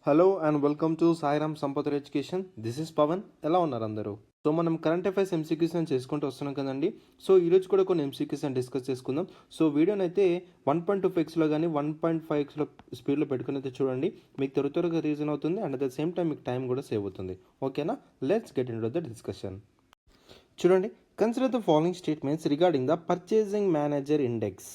Hello and welcome to Sairam Sampath education. This is Pavan. ఎలా ఉన్నారు అందరూ? సో మనం కరెంట్ అఫైర్స్ ఎంసీక్యూస్ అని చేసుకుంటూ వస్తున్నాం కదండి. సో ఈరోజు కూడా కొన్ని ఎంసీక్యూస్ అని డిస్కస్ చేసుకుందాం. సో వీడియోని అయితే 1.2x కానీ 1.5xలో స్పీడ్లో పెట్టుకుని అయితే చూడండి. మీకు త్వరగా రీజన్ అవుతుంది and at the same time మీకు టైం కూడా సేవ్ అవుతుంది. ఓకేనా? Let's get into the discussion. చూడండి, consider the following statements regarding the purchasing manager index.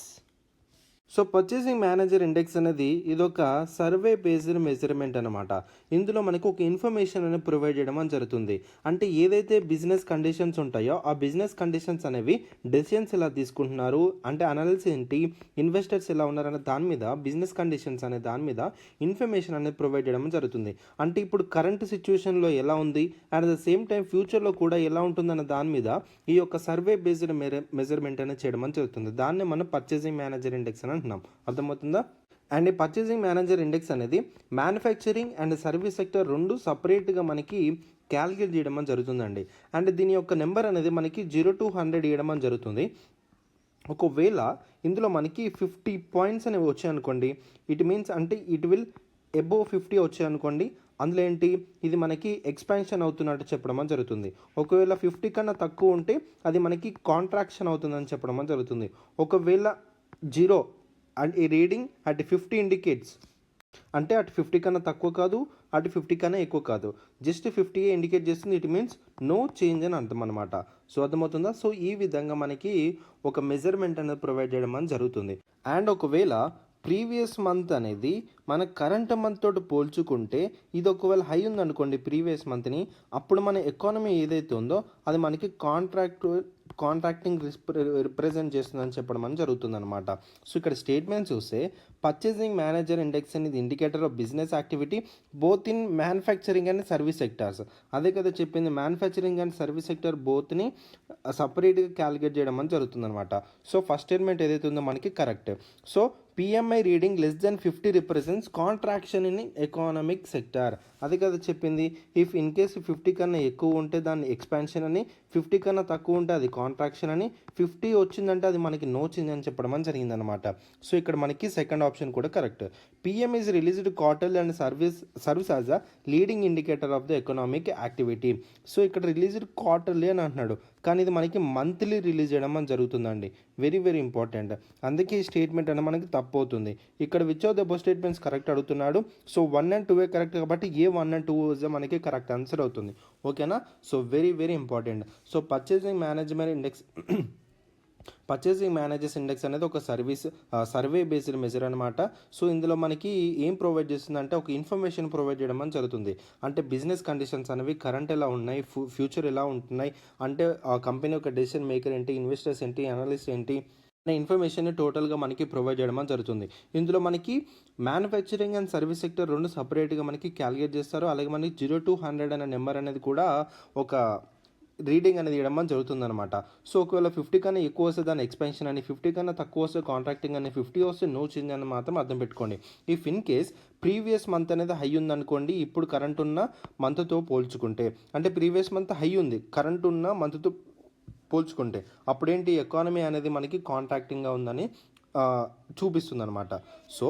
So purchasing manager index అనేది ఇదొక సర్వే బేస్డ్ మెజర్మెంట్ అనమాట. ఇందులో మనకు ఒక ఇన్ఫర్మేషన్ అనేది ప్రొవైడ్ చేయడం అని జరుగుతుంది. అంటే ఏదైతే బిజినెస్ కండిషన్స్ ఉంటాయో ఆ బిజినెస్ కండిషన్స్ అనేవి డెసిషన్స్ ఎలా తీసుకుంటున్నారు, అంటే అనాలిసిస్ ఏంటి, ఇన్వెస్టర్స్ ఎలా ఉన్నారనే దాని మీద, బిజినెస్ కండిషన్స్ అనే దాని మీద ఇన్ఫర్మేషన్ అనేది ప్రొవైడ్ చేయడం జరుగుతుంది. అంటే ఇప్పుడు కరెంట్ సిచ్యువేషన్లో ఎలా ఉంది and at the same time ఫ్యూచర్లో కూడా ఎలా ఉంటుందన్న దాని మీద ఈ యొక్క సర్వే బేస్డ్ మెజర్మెంట్ అనేది చేయడం అని జరుగుతుంది. దాన్ని మనం పర్చేసింగ్ మేనేజర్ ఇండెక్స్ అని అంటున్నాం. అర్థమవుతుందా? అండ్ ఈ పర్చేసింగ్ మేనేజర్ ఇండెక్స్ అనేది మ్యానుఫ్యాక్చరింగ్ అండ్ సర్వీస్ సెక్టర్ రెండు సపరేట్గా మనకి క్యాలిక్యులేట్ చేయడం అని జరుగుతుందండి. అండ్ దీని యొక్క నెంబర్ అనేది మనకి 0 to 100 ఇవ్వడం అని జరుగుతుంది. ఒకవేళ ఇందులో మనకి 50 పాయింట్స్ అనేవి వచ్చాయనుకోండి, ఇట్ మీన్స్ అంటే ఇట్ విల్ అబోవ్ 50 వచ్చాయనుకోండి, అందులో ఏంటి, ఇది మనకి ఎక్స్పాన్షన్ అవుతున్నట్టు చెప్పడం జరుగుతుంది. ఒకవేళ 50 కన్నా తక్కువ ఉంటే అది మనకి కాంట్రాక్షన్ అవుతుందని చెప్పడం జరుగుతుంది. ఒకవేళ 0 అండ్ ఈ రీడింగ్ అట్ 50 ఇండికేట్స్, అంటే అటు 50 కన్నా తక్కువ కాదు, అటు 50 కన్నా ఎక్కువ కాదు, జస్ట్ 50 ఇండికేట్ చేస్తుంది. ఇట్ మీన్స్ నో చేంజ్ అని అర్థం అనమాట. సో అర్థమవుతుందా? సో ఈ విధంగా మనకి ఒక మెజర్మెంట్ అనేది ప్రొవైడ్ చేయడం అని జరుగుతుంది. అండ్ ఒకవేళ ప్రీవియస్ మంత్ అనేది మన కరెంట్ మంత్ తోటి పోల్చుకుంటే ఇది ఒకవేళ హై ఉందనుకోండి ప్రీవియస్ మంత్ని, అప్పుడు మన ఎకానమీ ఏదైతే ఉందో అది మనకి కాంట్రాక్టింగ్ రిప్రజెంట్ చేస్తుందని చెప్పడం అని జరుగుతుంది అనమాట. సో ఇక్కడ స్టేట్మెంట్ చూస్తే పర్చేసింగ్ మేనేజర్ ఇండెక్స్ అనేది indicator of business activity both in manufacturing and service sectors. అదే కదా చెప్పింది, మ్యానుఫ్యాక్చరింగ్ అండ్ సర్వీస్ సెక్టర్ బోత్ని సపరేట్గా క్యాలిక్యులేట్ చేయడం అని జరుగుతుంది అనమాట. సో ఫస్ట్ స్టేట్మెంట్ ఏదైతే ఉందో మనకి correct. So PMI reading less than 50 represents contraction in economic sector. అదే కదా చెప్పింది, ఇఫ్ ఇన్ కేస్ 50 కన్నా ఎక్కువ ఉంటే దాన్ని ఎక్స్పాన్షన్ అని, 50 కన్నా తక్కువ ఉంటే అది కాంట్రాక్షన్ అని, 50 వచ్చిందంటే అది మనకి నో చేంజ్ అని చెప్పడం అని జరిగిందనమాట. సో ఇక్కడ మనకి సెకండ్ ఆప్షన్ కూడా correct. PM is released quarterly and service as a leading indicator of the economic activity. So ఇక్కడ రిలీజ్డ్ క్వార్టర్లీ అని అంటున్నాడు, కానీ ఇది మనకి మంత్లీ రిలీజ్ చేయడం అని జరుగుతుందండి. Very very important. అందుకే ఈ స్టేట్మెంట్ అనేది మనకి తప్పు అవుతుంది. ఇక్కడ which of the above statements correct అడుగుతున్నాడు. సో 1 and 2 కరెక్ట్ కాబట్టి ఏ 1 and 2 మనకి కరెక్ట్ ఆన్సర్ అవుతుంది. ఓకేనా? So very very important. So purchasing managers index అనేది ఒక సర్వే బేస్డ్ మెజర్ అనమాట. సో ఇందులో మనకి ఏం ప్రొవైడ్ చేస్తుందంటే ఒక ఇన్ఫర్మేషన్ ప్రొవైడ్ చేయడం అని జరుగుతుంది. అంటే బిజినెస్ కండిషన్స్ అనేవి కరెంట్ ఎలా ఉన్నాయి, ఫ్యూచర్ ఎలా ఉంటున్నాయి, అంటే ఆ కంపెనీ యొక్క డెసిషన్ మేకర్ ఏంటి, ఇన్వెస్టర్స్ ఏంటి, అనలిస్ట్ ఏంటి అనే ఇన్ఫర్మేషన్ టోటల్గా మనకి ప్రొవైడ్ చేయడం అని జరుగుతుంది. ఇందులో మనకి మ్యానుఫ్యాక్చరింగ్ అండ్ సర్వీస్ సెక్టర్ రెండు సపరేట్గా మనకి క్యాలిక్యులేట్ చేస్తారు. అలాగే మనకి 0 to 100 అనే నెంబర్ అనేది కూడా ఒక రీడింగ్ అనేది ఇవ్వడం జరుగుతుంది అనమాట. సో ఒకవేళ 50 కన్నా ఎక్కువ వస్తే దాని ఎక్స్పెన్షన్ అని, 50 కన్నా తక్కువ వస్తే కాంట్రాక్టింగ్ అని, 50 వస్తే నో చేంజ్ అని మాత్రం అర్థం పెట్టుకోండి. If in case previous month అనేది హై ఉందనుకోండి, ఇప్పుడు కరెంట్ ఉన్న మంత్తో పోల్చుకుంటే, అంటే ప్రీవియస్ మంత్ హై ఉంది కరెంట్ ఉన్న మంత్తో పోల్చుకుంటే, అప్పుడేంటి ఎకానమీ అనేది మనకి కాంట్రాక్టింగ్గా ఉందని చూపిస్తుంది అనమాట. సో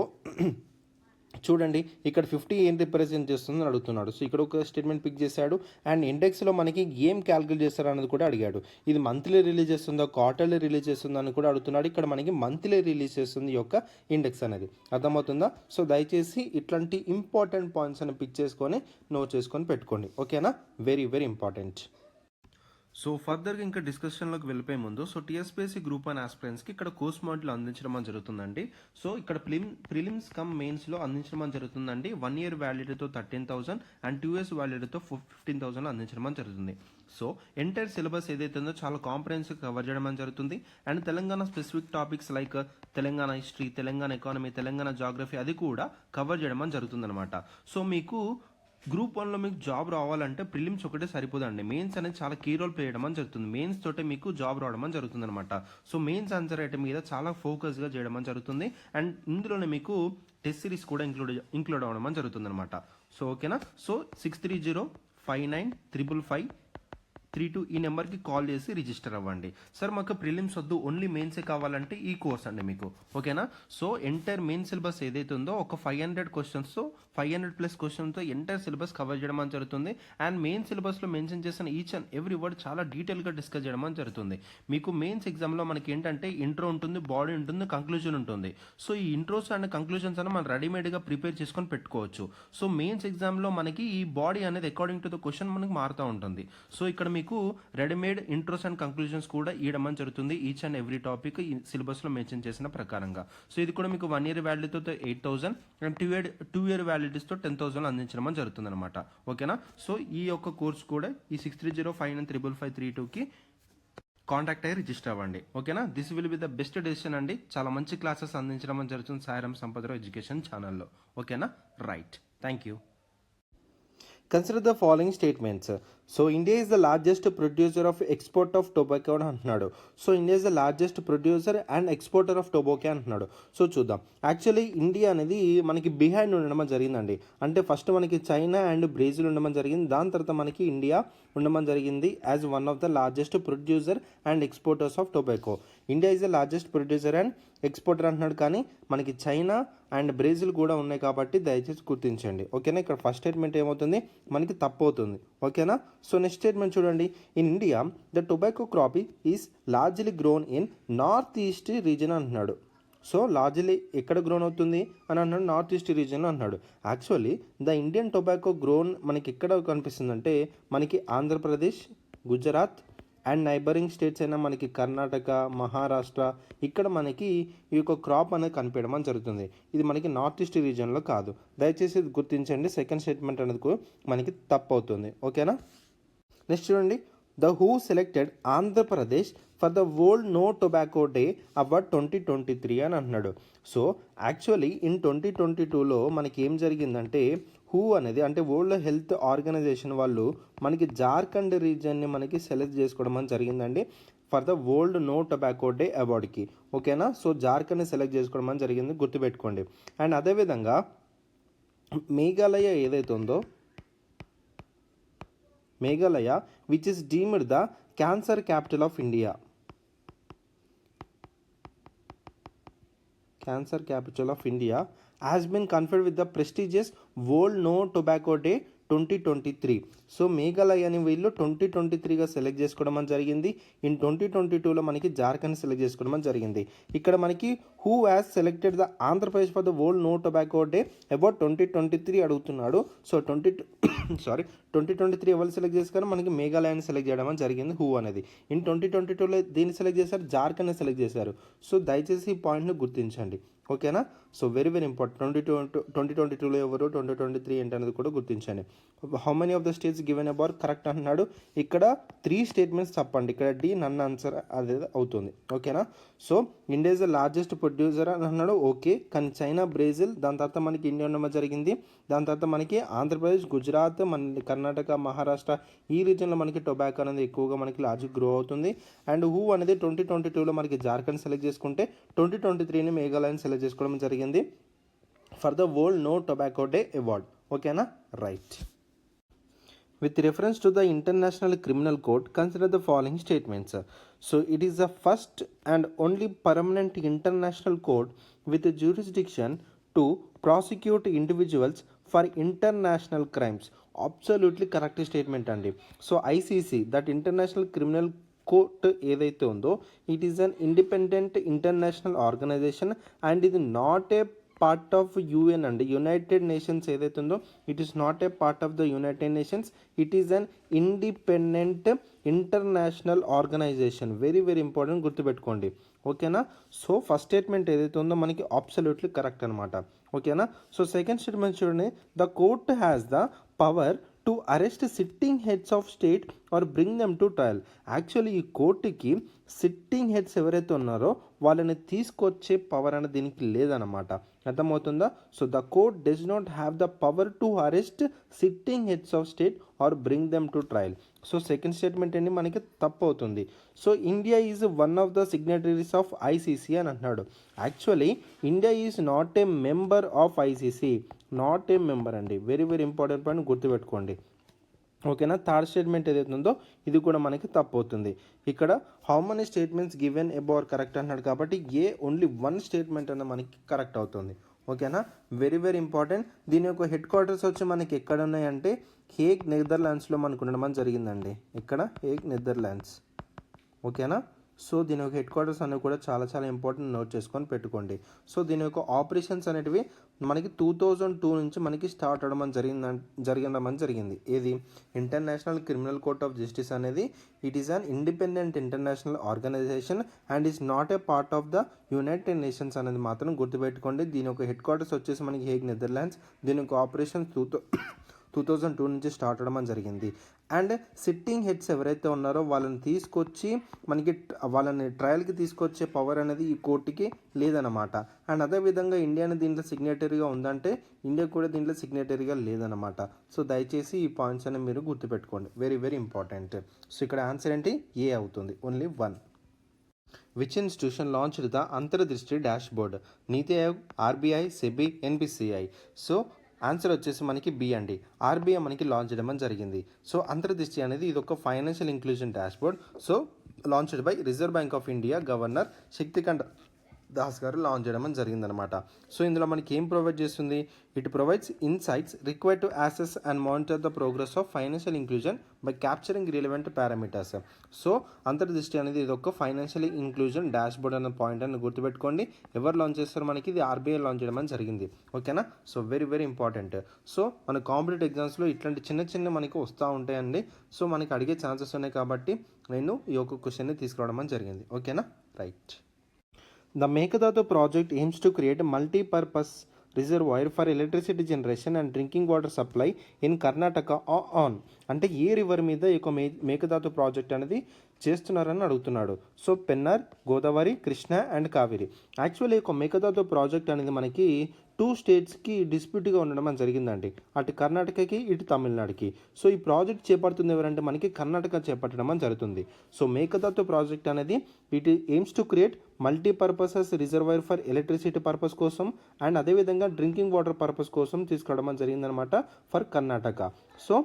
చూడండి, ఇక్కడ 50 ఏం రిప్రజెంట్ చేస్తుందని అడుగుతున్నాడు. సో ఇక్కడ ఒక స్టేట్మెంట్ పిక్ చేశాడు. అండ్ ఇండెక్స్లో మనకి ఏం క్యాలిక్యులేట్ చేస్తారు అనేది కూడా అడిగాడు. ఇది మంత్లీ రిలీజ్ చేస్తుందో క్వార్టర్లీ రిలీజ్ చేస్తుందో అని కూడా అడుగుతున్నాడు. ఇక్కడ మనకి మంత్లీ రిలీజ్ చేస్తుంది ఈ యొక్క ఇండెక్స్ అనేది. అర్థమవుతుందా? సో దయచేసి ఇట్లాంటి ఇంపార్టెంట్ పాయింట్స్ అని పిక్ చేసుకొని నోట్ చేసుకొని పెట్టుకోండి. ఓకేనా? Very very important. సో ఫర్దర్గా ఇంకా డిస్కషన్లోకి వెళ్ళిపోయే ముందు, సో TSPSC గ్రూప్ 1 ఆస్పిరెంట్స్కి ఇక్కడ కోర్స్ మోడ్లో అందించడం అని జరుగుతుందండి. సో ఇక్కడ ప్రిలిమ్స్ కమ్ మెయిన్స్లో అందించడం అని జరుగుతుందండి. 1 year వ్యాలిడిటీతో 13,000 అండ్ 2 years వ్యాలిడిటీతో 15,000 అందించడం అని జరుగుతుంది. సో ఎంటైర్ సిలబస్ ఏదైతే ఉందో చాలా కాంప్రహెన్సివ్ కవర్ చేయడం అని జరుగుతుంది. And Telangana specific topics like Telangana history, Telangana economy, Telangana geography అది కూడా కవర్ చేయడం అని జరుగుతుంది అనమాట. సో మీకు గ్రూప్ 1లో మీకు జాబ్ రావాలంటే ప్రిలిమ్స్ ఒకటే సరిపోదండి. మెయిన్స్ అనేది చాలా కీ రోల్ ప్లే చేయడం అని జరుగుతుంది. మెయిన్స్ తోటే మీకు జాబ్ రావడం అని జరుగుతుంది అనమాట. సో మెయిన్స్ ఆన్సర్ ఐటమ్ మీద చాలా ఫోకస్గా చేయడం అని జరుగుతుంది. అండ్ ఇందులోనే మీకు టెస్ట్ సిరీస్ కూడా ఇంక్లూడ్ అవ్వడం అని జరుగుతుంది అనమాట. సో ఓకేనా? సో 63059555 3532 ఈ నెంబర్కి కాల్ చేసి రిజిస్టర్ అవ్వండి. సార్ మాకు ప్రిలిమ్స్ వద్దు, ఓన్లీ మెయిన్సే కావాలంటే ఈ కోర్స్ అండి మీకు, ఓకేనా. సో ఎంటైర్ మెయిన్ సిలబస్ ఏదైతే ఉందో ఒక 500 క్వశ్చన్స్తో 500+ క్వశ్చన్తో ఎంటైర్ సిలబస్ కవర్ చేయడం అని జరుగుతుంది. అండ్ మెయిన్ సిలబస్లో మెన్షన్ చేసిన ఈచ్ అండ్ ఎవ్రీ వర్డ్ చాలా డీటెయిల్గా డిస్కస్ చేయడం అని జరుగుతుంది. మీకు మెయిన్స్ ఎగ్జామ్లో మనకి ఏంటంటే ఇంట్రో ఉంటుంది, బాడీ ఉంటుంది, కంక్లూజన్ ఉంటుంది. సో ఈ ఇంట్రోస్ అండ్ కంక్లూజన్స్ అని మనం రెడీమేడ్గా ప్రిపేర్ చేసుకొని పెట్టుకోవచ్చు. సో మెయిన్స్ ఎగ్జామ్లో మనకి ఈ బాడీ అనేది అకార్డింగ్ టు ద క్వశ్చన్ మనకి మారుతూ ఉంటుంది. సో ఇక్కడ మీకు రెడీమేడ్ ఇంట్రోస్ అండ్ కంక్లూజన్స్ కూడా ఇవ్వడం జరుగుతుంది ఈచ్ అండ్ ఎవ్రీ టాపిక్ ఈ సిలబస్లో మెన్షన్ చేసిన ప్రకారంగా. సో ఇది కూడా మీకు 1 year వ్యాలిడీతో 8,000 అండ్ 2 year వ్యాలిడిటీస్తో 10,000 అందించడం జరుగుతుంది అనమాట, ఓకేనా. సో ఈ యొక్క కోర్స్ కూడా ఈ 6305955532కి కాంటాక్ట్ అయ్యి రిజిస్టర్ అవ్వండి, ఓకేనా. This will be the best decision అండి. చాలా మంచి క్లాసెస్ అందించడం జరుగుతుంది సాయిరామ్ సంపదరావు ఎడ్యుకేషన్ ఛానల్లో, ఓకేనా. Right, thank you. Consider the following statements. So India is the largest producer of export of tobacco అంటున్నాడు. So India is the largest producer and exporter of tobacco అంటున్నాడు. So చూద్దాం. యాక్చువల్లీ ఇండియా అనేది మనకి behind ఉండడం జరిగిందండి. అంటే first మనకి China and Brazil ఉండడం జరిగింది, దాని తర్వాత మనకి ఇండియా ఉండడం జరిగింది as one of the largest producer and exporters of tobacco. India is the largest producer and exporter అంటున్నాడు, కానీ మనకి చైనా అండ్ బ్రెజిల్ కూడా ఉన్నాయి కాబట్టి దయచేసి గుర్తించండి, ఓకేనా. ఇక్కడ ఫస్ట్ స్టేట్మెంట్ ఏమవుతుంది మనకి తప్పు అవుతుంది, ఓకేనా. సో నెక్స్ట్ స్టేట్మెంట్ చూడండి. In India the tobacco crop is largely grown in north east region అంటున్నాడు. సో లార్జ్లీ ఎక్కడ గ్రోన్ అవుతుంది అని అన్నాడు, నార్త్ ఈస్ట్ రీజన్ అన్నాడు. Actually the Indian tobacco grown మనకి ఎక్కడ కనిపిస్తుందంటే మనకి Andhra Pradesh, Gujarat and neighbouring states అయినా మనకి కర్ణాటక, మహారాష్ట్ర, ఇక్కడ మనకి ఈ యొక్క క్రాప్ అనేది కనిపించడం జరుగుతుంది. ఇది మనకి నార్త్ ఈస్ట్ రీజియన్లో కాదు, దయచేసి గుర్తించండి. సెకండ్ స్టేట్మెంట్ అనేది మనకి తప్పు అవుతుంది, ఓకేనా. నెక్స్ట్ చూడండి. The who selected Andhra Pradesh for the world no tobacco day award 2023 అని అంటున్నాడు. సో యాక్చువల్లీ ఇన్ 2022లో మనకి ఏం జరిగిందంటే హూ అనేది అంటే వరల్డ్ హెల్త్ ఆర్గనైజేషన్ వాళ్ళు మనకి జార్ఖండ్ రీజియన్ని మనకి సెలెక్ట్ చేసుకోవడం జరిగిందండి for the world no tobacco day అవార్డ్కి, ఓకేనా. సో జార్ఖండ్ని సెలెక్ట్ చేసుకోవడం జరిగింది, గుర్తుపెట్టుకోండి. అండ్ అదేవిధంగా మేఘాలయ ఏదైతే ఉందో Meghalaya which is deemed the cancer capital of India, Cancer Capital of India has been conferred with the prestigious World No Tobacco Day 2023. So మేఘాలయని వీళ్ళు 2023గా select చేసుకోవడం జరిగింది. ఇన్ 2022లో మనకి జార్ఖండ్ సెలెక్ట్ చేసుకోవడం జరిగింది. ఇక్కడ మనకి who has selected the Andhra Pradesh for the world no tobacco day about 2023 అడుగుతున్నాడు. So 2023 ఎవరు సెలెక్ట్ చేశారు, మనకి మేఘాలయాన్ని సెలెక్ట్ చేయడం జరిగింది హూ అనేది. ఇన్ 2022లో దీన్ని సెలెక్ట్ చేశారు, జార్ఖండ్ని సెలెక్ట్ చేశారు. సో దయచేసి ఈ పాయింట్ని గుర్తించండి, ఓకేనా. So very important. 2022లో ఎవరు, 2023 ఏంటి అనేది కూడా గుర్తించండి. How many of the states given about correct అంటున్నాడు. ఇక్కడ 3 స్టేట్మెంట్స్ తప్పండి, ఇక్కడ డి నన్ ఆన్సర్ అదే అవుతుంది, ఓకేనా. So India is the largest producer అని అన్నాడు, ఓకే. కానీ చైనా, బ్రెజిల్, దాని తర్వాత మనకి ఇండియా ఉండడం జరిగింది. దాని తర్వాత మనకి ఆంధ్రప్రదేశ్, గుజరాత్, మన కర్ణాటక, మహారాష్ట్ర ఈ రీజియన్లో మనకి టొబాకో అనేది ఎక్కువగా మనకి లార్జ్ గ్రో అవుతుంది. అండ్ హూ అనేది 2022లో మనకి జార్ఖండ్ సెలెక్ట్ చేసుకుంటే 2023ని మేఘాలయని సెలెక్ట్ చేసుకోవడం జరిగింది for the world no tobacco day award, ఓకేనా. Right. With reference to the International Criminal Court, consider the following statements. So, it is the first and only permanent international court with a jurisdiction to prosecute individuals for international crimes. Absolutely correct statement అండి. So, ICC, that International Criminal Court ఏదైతే ఉందో, it is an independent international organization and is not a part of UN అండి, United Nations ఏదైతే ఉందో it is not a part of the United Nations, it is an independent international organisation. Very important, గుర్తుపెట్టుకోండి, ఓకేనా. So first statement ఏదైతే ఉందో మనకి absolutely correct అనమాట, ఓకేనా. సో సెకండ్ స్టేట్మెంట్ చూడండి. The court has the power to arrest sitting heads of state or bring them to trial. Actually ఈ కోర్టుకి సిట్టింగ్ హెడ్స్ ఎవరైతే ఉన్నారో వాళ్ళని తీసుకొచ్చే పవర్ అనేది దీనికి లేదనమాట, అర్థమవుతుందా. So the court does not have the power to arrest sitting heads of state or bring them to trial. So second statement ఏంటి మనకి తప్పు అవుతుంది. So India is one of the signatories of ICC అని అంటున్నాడు. Actually India is not a member of ICC, not a member అండి. Very important point, గుర్తుపెట్టుకోండి. ఓకేనా. Third statement ఏదైతే ఉందో ఇది కూడా మనకి తప్పు అవుతుంది. ఇక్కడ how many statements given about correct అన్నాడు కాబట్టి ఓన్లీ వన్ స్టేట్మెంట్ అన్న మనకి కరెక్ట్ అవుతుంది. ఓకేనా. Very very important. దీని యొక్క హెడ్ క్వార్టర్స్ వచ్చి మనకి ఎక్కడ ఉన్నాయంటే హేగ్ నెదర్లాండ్స్లో మనకు ఉండడం జరిగిందండి. ఇక్కడ హేగ్ నెదర్లాండ్స్. ఓకేనా. సో దీని యొక్క హెడ్ క్వార్టర్స్ అనేవి కూడా చాలా చాలా ఇంపార్టెంట్, నోట్ చేసుకొని పెట్టుకోండి. సో దీని యొక్క ఆపరేషన్స్ అనేటివి మనకి 2002 నుంచి మనకి స్టార్ట్ అవడం జరిగింది. ఏది international criminal court of justice అనేది it is an independent international organisation and is not a part of the United Nations అనేది మాత్రం గుర్తుపెట్టుకోండి. దీని యొక్క హెడ్ క్వార్టర్స్ వచ్చేసి మనకి హేగ్ నెదర్లాండ్స్. దీని యొక్క ఆపరేషన్స్ 2002 నుంచి స్టార్ట్ అవడం జరిగింది. అండ్ సిట్టింగ్ హెడ్స్ ఎవరైతే ఉన్నారో వాళ్ళని తీసుకొచ్చి మనకి వాళ్ళని ట్రయల్కి తీసుకొచ్చే పవర్ అనేది ఈ కోర్టుకి లేదనమాట. అండ్ అదేవిధంగా ఇండియాని దీంట్లో సిగ్నేటరీగా ఉందంటే ఇండియా కూడా దీంట్లో సిగ్నేటరీగా లేదనమాట. సో దయచేసి ఈ పాయింట్స్ అనేవి మీరు గుర్తుపెట్టుకోండి, వెరీ వెరీ ఇంపార్టెంట్. సో ఇక్కడ ఆన్సర్ ఏంటి? ఏ అవుతుంది, only 1. Which institution launched the అంతర్దృష్టి డాష్ బోర్డ్? నీతి Aayog, RBI, SEBI, NPCI. So answer వచ్చేసి మనకి బి అండి. ఆర్బీఐ మనకి లాంచ్ చేయడం జరిగింది. సో అంతర్దృష్టి అనేది ఇది ఒక financial inclusion dashboard. So launched by reserve bank of India governor Shaktikant Das గారు లాంచ్ చేయడం జరిగిందనమాట. సో ఇందులో మనకి ఏం ప్రొవైడ్ చేస్తుంది? It provides insights required to assess and monitor the progress of financial inclusion by capturing relevant parameters. So అంతర్దృష్టి అనేది ఇది ఒక ఫైనాన్షియల్ ఇంక్లూజన్ డాష్బోర్డ్ అనే పాయింట్ అని గుర్తుపెట్టుకోండి. ఎవరు లాంచ్ చేస్తారు? మనకి ఇది ఆర్బీఐ లాంచ్ చేయడం జరిగింది. ఓకేనా. So very very important. So మన కాంపిటేటివ్ ఎగ్జామ్స్లో ఇట్లాంటి చిన్న చిన్న మనకి వస్తూ ఉంటాయండి. సో మనకి అడిగే ఛాన్సెస్ ఉన్నాయి కాబట్టి నేను ఈ యొక్క క్వశ్చన్ని తీసుకురావడం జరిగింది. ఓకేనా, right. The Mekadatu project aims to create a multi-purpose reservoir for electricity generation and drinking water supply in Karnataka on. అంటే ఏ రివర్ మీద ఈ యొక్క మేకదాతు ప్రాజెక్ట్ అనేది చేస్తున్నారని అడుగుతున్నాడు. So Pennar, Godavari, Krishna and Kaveri. Actually ఈ యొక్క మేకదాతు ప్రాజెక్ట్ అనేది మనకి 2 స్టేట్స్కి డిస్ప్యూట్గా ఉండడం జరిగిందండి. అటు కర్ణాటకకి, ఇటు తమిళనాడుకి. సో ఈ ప్రాజెక్ట్ చేపడుతుంది ఎవరంటే మనకి కర్ణాటక చేపట్టడం జరుగుతుంది. సో మేకదాతు ప్రాజెక్ట్ అనేది it aims to create multipurposes reservoir for electricity purpose కోసం అండ్ అదేవిధంగా డ్రింకింగ్ వాటర్ పర్పస్ కోసం తీసుకురావడం జరిగిందనమాట ఫర్ కర్ణాటక. సో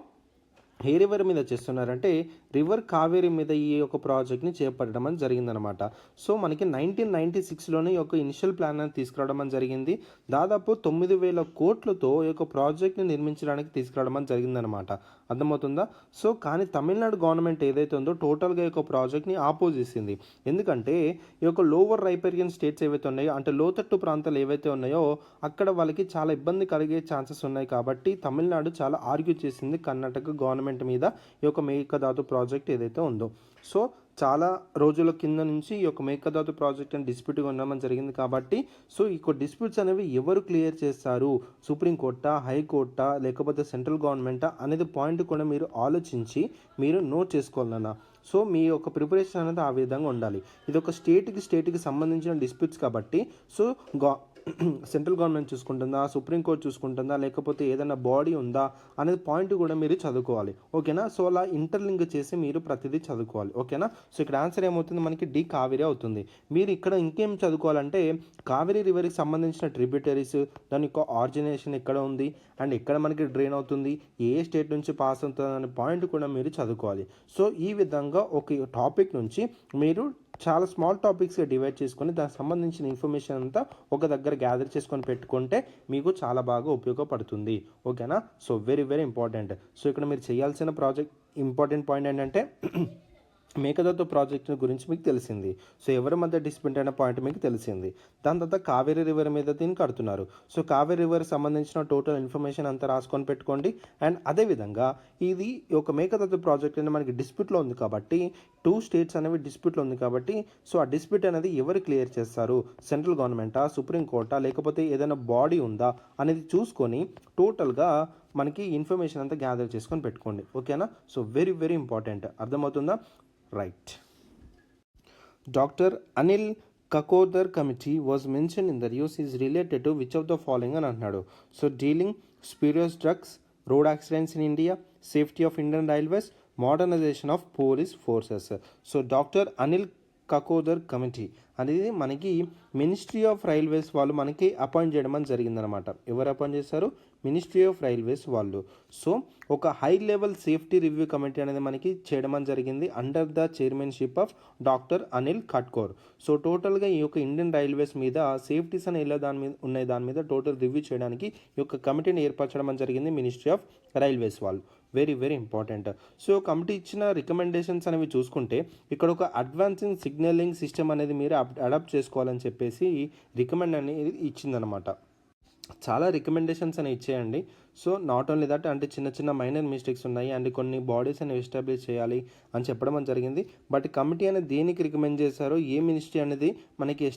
ఏ రివర్ మీద చేస్తున్నారంటే రివర్ కావేరి మీద ఈ యొక్క ప్రాజెక్ట్ని చేపట్టడం అని జరిగిందనమాట. సో మనకి 1996లోనే ఈ యొక్క ఇనిషియల్ ప్లాన్ అని తీసుకురావడం జరిగింది. దాదాపు 9,000 కోట్లతో ఈ యొక్క ప్రాజెక్ట్ని నిర్మించడానికి తీసుకురావడం అని జరిగిందనమాట. అర్థమవుతుందా? సో కానీ తమిళనాడు గవర్నమెంట్ ఏదైతే ఉందో టోటల్గా ఈ యొక్క ప్రాజెక్ట్ని ఆపోజ్ చేసింది. ఎందుకంటే ఈ యొక్క లోవర్ రైపేరియన్ స్టేట్స్ ఏవైతే ఉన్నాయో అంటే లోతట్టు ప్రాంతాలు ఏవైతే ఉన్నాయో అక్కడ వాళ్ళకి చాలా ఇబ్బంది కలిగే ఛాన్సెస్ ఉన్నాయి కాబట్టి తమిళనాడు చాలా ఆర్గ్యూ చేసింది కర్ణాటక గవర్నమెంట్ మీద ఈ యొక్క మేకదాతు ప్రాజెక్ట్ ఏదైతే ఉందో. సో చాలా రోజుల కింద నుంచి ఈ యొక్క మేకదాతు ప్రాజెక్ట్ అని డిస్ప్యూట్గా ఉండడం జరిగింది కాబట్టి సో ఈ డిస్ప్యూట్స్ అనేవి ఎవరు క్లియర్ చేస్తారు? సుప్రీంకోర్టా, హైకోర్టా, లేకపోతే సెంట్రల్ గవర్నమెంటా అనేది పాయింట్ కూడా మీరు ఆలోచించి మీరు నోట్ చేసుకోవాలన్నా. సో మీ యొక్క ప్రిపరేషన్ అనేది ఆ విధంగా ఉండాలి. ఇది ఒక స్టేట్కి సంబంధించిన డిస్ప్యూట్స్ కాబట్టి సో సెంట్రల్ గవర్నమెంట్ చూసుకుంటుందా, సుప్రీంకోర్టు చూసుకుంటుందా, లేకపోతే ఏదైనా బాడీ ఉందా అనేది పాయింట్ కూడా మీరు చదువుకోవాలి. ఓకేనా. సో అలా ఇంటర్లింక్ చేసి మీరు ప్రతిదీ చదువుకోవాలి. ఓకేనా. సో ఇక్కడ ఆన్సర్ ఏమవుతుంది? మనకి డి కావేరి అవుతుంది. మీరు ఇక్కడ ఇంకేం చదువుకోవాలంటే కావేరీ రివర్కి సంబంధించిన ట్రిబ్యూటరీస్, దాని యొక్క ఆరిజినేషన్ ఎక్కడ ఉంది అండ్ ఎక్కడ మనకి డ్రైన్ అవుతుంది, ఏ స్టేట్ నుంచి పాస్ అవుతుంది అనే పాయింట్ కూడా మీరు చదువుకోవాలి. సో ఈ విధంగా ఒక టాపిక్ నుంచి మీరు చాలా స్మాల్ టాపిక్స్గా డివైడ్ చేసుకొని దానికి సంబంధించిన ఇన్ఫర్మేషన్ అంతా ఒక దగ్గర గ్యాదర్ చేసుకొని పెట్టుకుంటే మీకు చాలా బాగా ఉపయోగపడుతుంది. ఓకేనా. So very very important. So ఇక్కడ మీరు చేయాల్సిన ఇంపార్టెంట్ పాయింట్ ఏంటంటే మేకదాతు ప్రాజెక్ట్ గురించి మీకు తెలిసింది. సో ఎవరి మధ్య డిస్ప్యూట్ అయిన పాయింట్ మీకు తెలిసింది. దాని తర్వాత కావేరీ రివర్ మీద దీన్ని కడుతున్నారు. సో కావేరీ రివర్ సంబంధించిన టోటల్ ఇన్ఫర్మేషన్ అంతా రాసుకొని పెట్టుకోండి. అండ్ అదేవిధంగా ఇది ఒక మేకదాతు ప్రాజెక్ట్ అనేది మనకి డిస్ప్యూట్లో ఉంది కాబట్టి 2 స్టేట్స్ అనేవి డిస్ప్యూట్లో ఉంది కాబట్టి సో ఆ డిస్ప్యూట్ అనేది ఎవరు క్లియర్ చేస్తారు? సెంట్రల్ గవర్నమెంటా, సుప్రీంకోర్టా, లేకపోతే ఏదైనా బాడీ ఉందా అనేది చూసుకొని టోటల్గా మనకి ఇన్ఫర్మేషన్ అంతా గ్యాదర్ చేసుకొని పెట్టుకోండి. ఓకేనా. So very very important. అర్థమవుతుందా? Right. Doctor Anil Kakodkar committee was mention in the news is related to which of the following అని అంటున్నాడు. So dealing spurious drugs, road accidents in India, safety of Indian railways, modernisation of police forces. So doctor Anil Kakodkar committee అనేది మనకి ministry of railways వాళ్ళు మనకి appoint చేయడం అని జరిగిందనమాట. ఎవరు అపాయింట్ చేశారు? మినిస్ట్రీ ఆఫ్ రైల్వేస్ వాళ్ళు. సో ఒక high level safety review committee అనేది మనకి చేయడం అని జరిగింది under the chairmanship of doctor Anil Kakodkar. So టోటల్గా ఈ యొక్క ఇండియన్ రైల్వేస్ మీద సేఫ్టీస్ అనే ఎలా దాని మీద టోటల్ రివ్యూ చేయడానికి ఈ యొక్క కమిటీని ఏర్పరచడం అని జరిగింది మినిస్ట్రీ ఆఫ్ రైల్వేస్ వాళ్ళు. Very very important. So committee ఇచ్చిన రికమెండేషన్స్ అనేవి చూసుకుంటే ఇక్కడ ఒక అడ్వాన్సింగ్ సిగ్నలింగ్ సిస్టమ్ అనేది మీరు అడాప్ట్ చేసుకోవాలని చెప్పేసి రికమెండ్ అనేది ఇచ్చిందనమాట. చాలా రికమెండేషన్స్ అనేవి ఇచ్చేయండి. సో నాట్ ఓన్లీ దట్, అంటే చిన్న చిన్న మైనర్ మిస్టేక్స్ ఉన్నాయి అండ్ కొన్ని బాడీస్ అనేవి ఎస్టాబ్లిష్ చేయాలి అని చెప్పడం అని జరిగింది. బట్ కమిటీ అనేది దేనికి రికమెండ్ చేశారో, ఏ మినిస్ట్రీ అనేది మనకి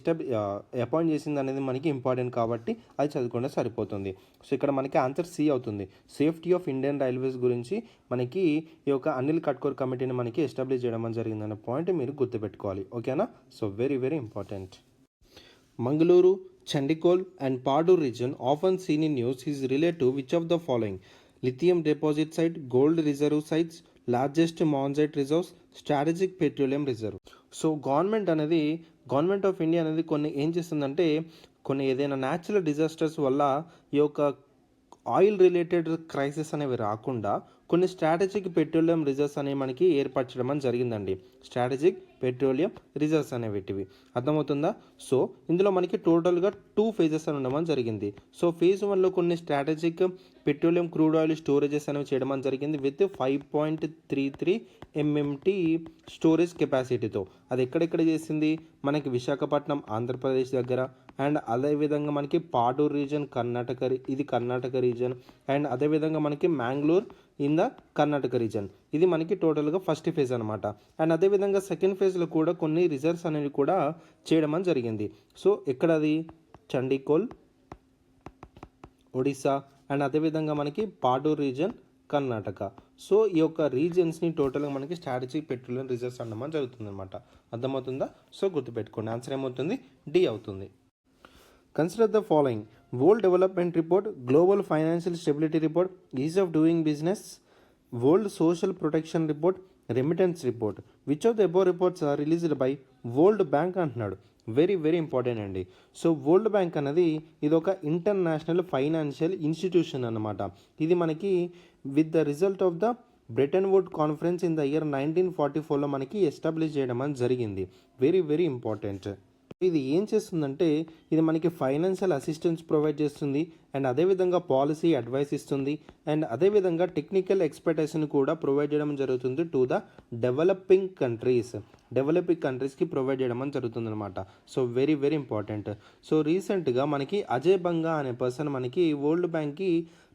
అపాయింట్ చేసింది అనేది మనకి ఇంపార్టెంట్ కాబట్టి అది చదువుకుంటే సరిపోతుంది. సో ఇక్కడ మనకి ఆన్సర్ సి అవుతుంది. సేఫ్టీ ఆఫ్ ఇండియన్ రైల్వేస్ గురించి మనకి ఈ యొక్క అనిల్ కట్కోర్ కమిటీని మనకి ఎస్టాబ్లిష్ చేయడం అని జరిగిందనే పాయింట్ మీరు గుర్తుపెట్టుకోవాలి. ఓకేనా? So very very important. Mangaluru, Chandigarh and Padu region often seen in news is related to which of the following? Lithium deposit site, gold reserve sites, largest monazite reserves, strategic petroleum reserve. So government of India అనేది కొన్ని ఏం చేస్తుందంటే, కొన్ని ఏదైనా natural disasters వల్ల ఈ యొక్క oil related crisis అనేవి రాకుండా కొన్ని స్ట్రాటజిక్ పెట్రోలియం రిజర్వ్స్ అనేవి మనకి ఏర్పరచడం అని జరిగిందండి. స్ట్రాటజిక్ పెట్రోలియం రిజర్వ్స్ అనేవిటివి అర్థమవుతుందా? సో ఇందులో మనకి టోటల్గా 2 phases అని ఉండమని జరిగింది. సో phase 1లో కొన్ని strategic petroleum crude oil storages అనేవి చేయడం అని జరిగింది విత్ 5.33 MMT స్టోరేజ్ కెపాసిటీతో. అది ఎక్కడెక్కడ చేసింది? మనకి విశాఖపట్నం ఆంధ్రప్రదేశ్ దగ్గర, అండ్ అదేవిధంగా మనకి Paduru reason Karnataka reason, and అదేవిధంగా మనకి Mangalore in the Karnataka reason. ఇది మనకి టోటల్గా ఫస్ట్ ఫేజ్ అనమాట. అండ్ అదేవిధంగా సెకండ్ ఫేజ్లో కూడా కొన్ని రిజర్వ్స్ అనేవి కూడా చేయడం అని జరిగింది. సో ఎక్కడది? చండీగఢ్, ఒడిశా, అండ్ అదేవిధంగా మనకి పాడూరు రీజన్, కర్ణాటక. సో ఈ యొక్క రీజన్స్ని టోటల్గా మనకి స్ట్రాటజిక్ పెట్రోలియం రిజర్వ్స్ అనడం జరుగుతుంది అనమాట. అర్థమవుతుందా? సో గుర్తుపెట్టుకోండి, ఆన్సర్ ఏమవుతుంది? డి అవుతుంది. Consider the following: world development report, global financial stability report, ease of doing business, world social protection report, remittance report. Which of the above reports are released by world bank అంటున్నాడు. Very very important అండి. So world bank అనేది ఇది ఒక international financial institution అన్నమాట. ఇది మనకి with the result of the Bretton Wood conference in the year 1944లో మనకి ఎస్టాబ్లిష్ చేయడం అని జరిగింది. Very very important. ఇది ఏం చేస్తుందంటే, ఇది మనకి ఫైనాన్షియల్ అసిస్టెన్స్ ప్రొవైడ్ చేస్తుంది, అండ్ అదేవిధంగా పాలసీ అడ్వైస్ ఇస్తుంది, అండ్ అదేవిధంగా టెక్నికల్ ఎక్స్పర్టైజ్ని కూడా ప్రొవైడ్ చేయడం జరుగుతుంది టు ద డెవలపింగ్ కంట్రీస్కి ప్రొవైడ్ చేయడం జరుగుతుంది అనమాట. So very very important. So రీసెంట్గా మనకి అజయ్ బంగా అనే పర్సన్ మనకి వరల్డ్ బ్యాంక్కి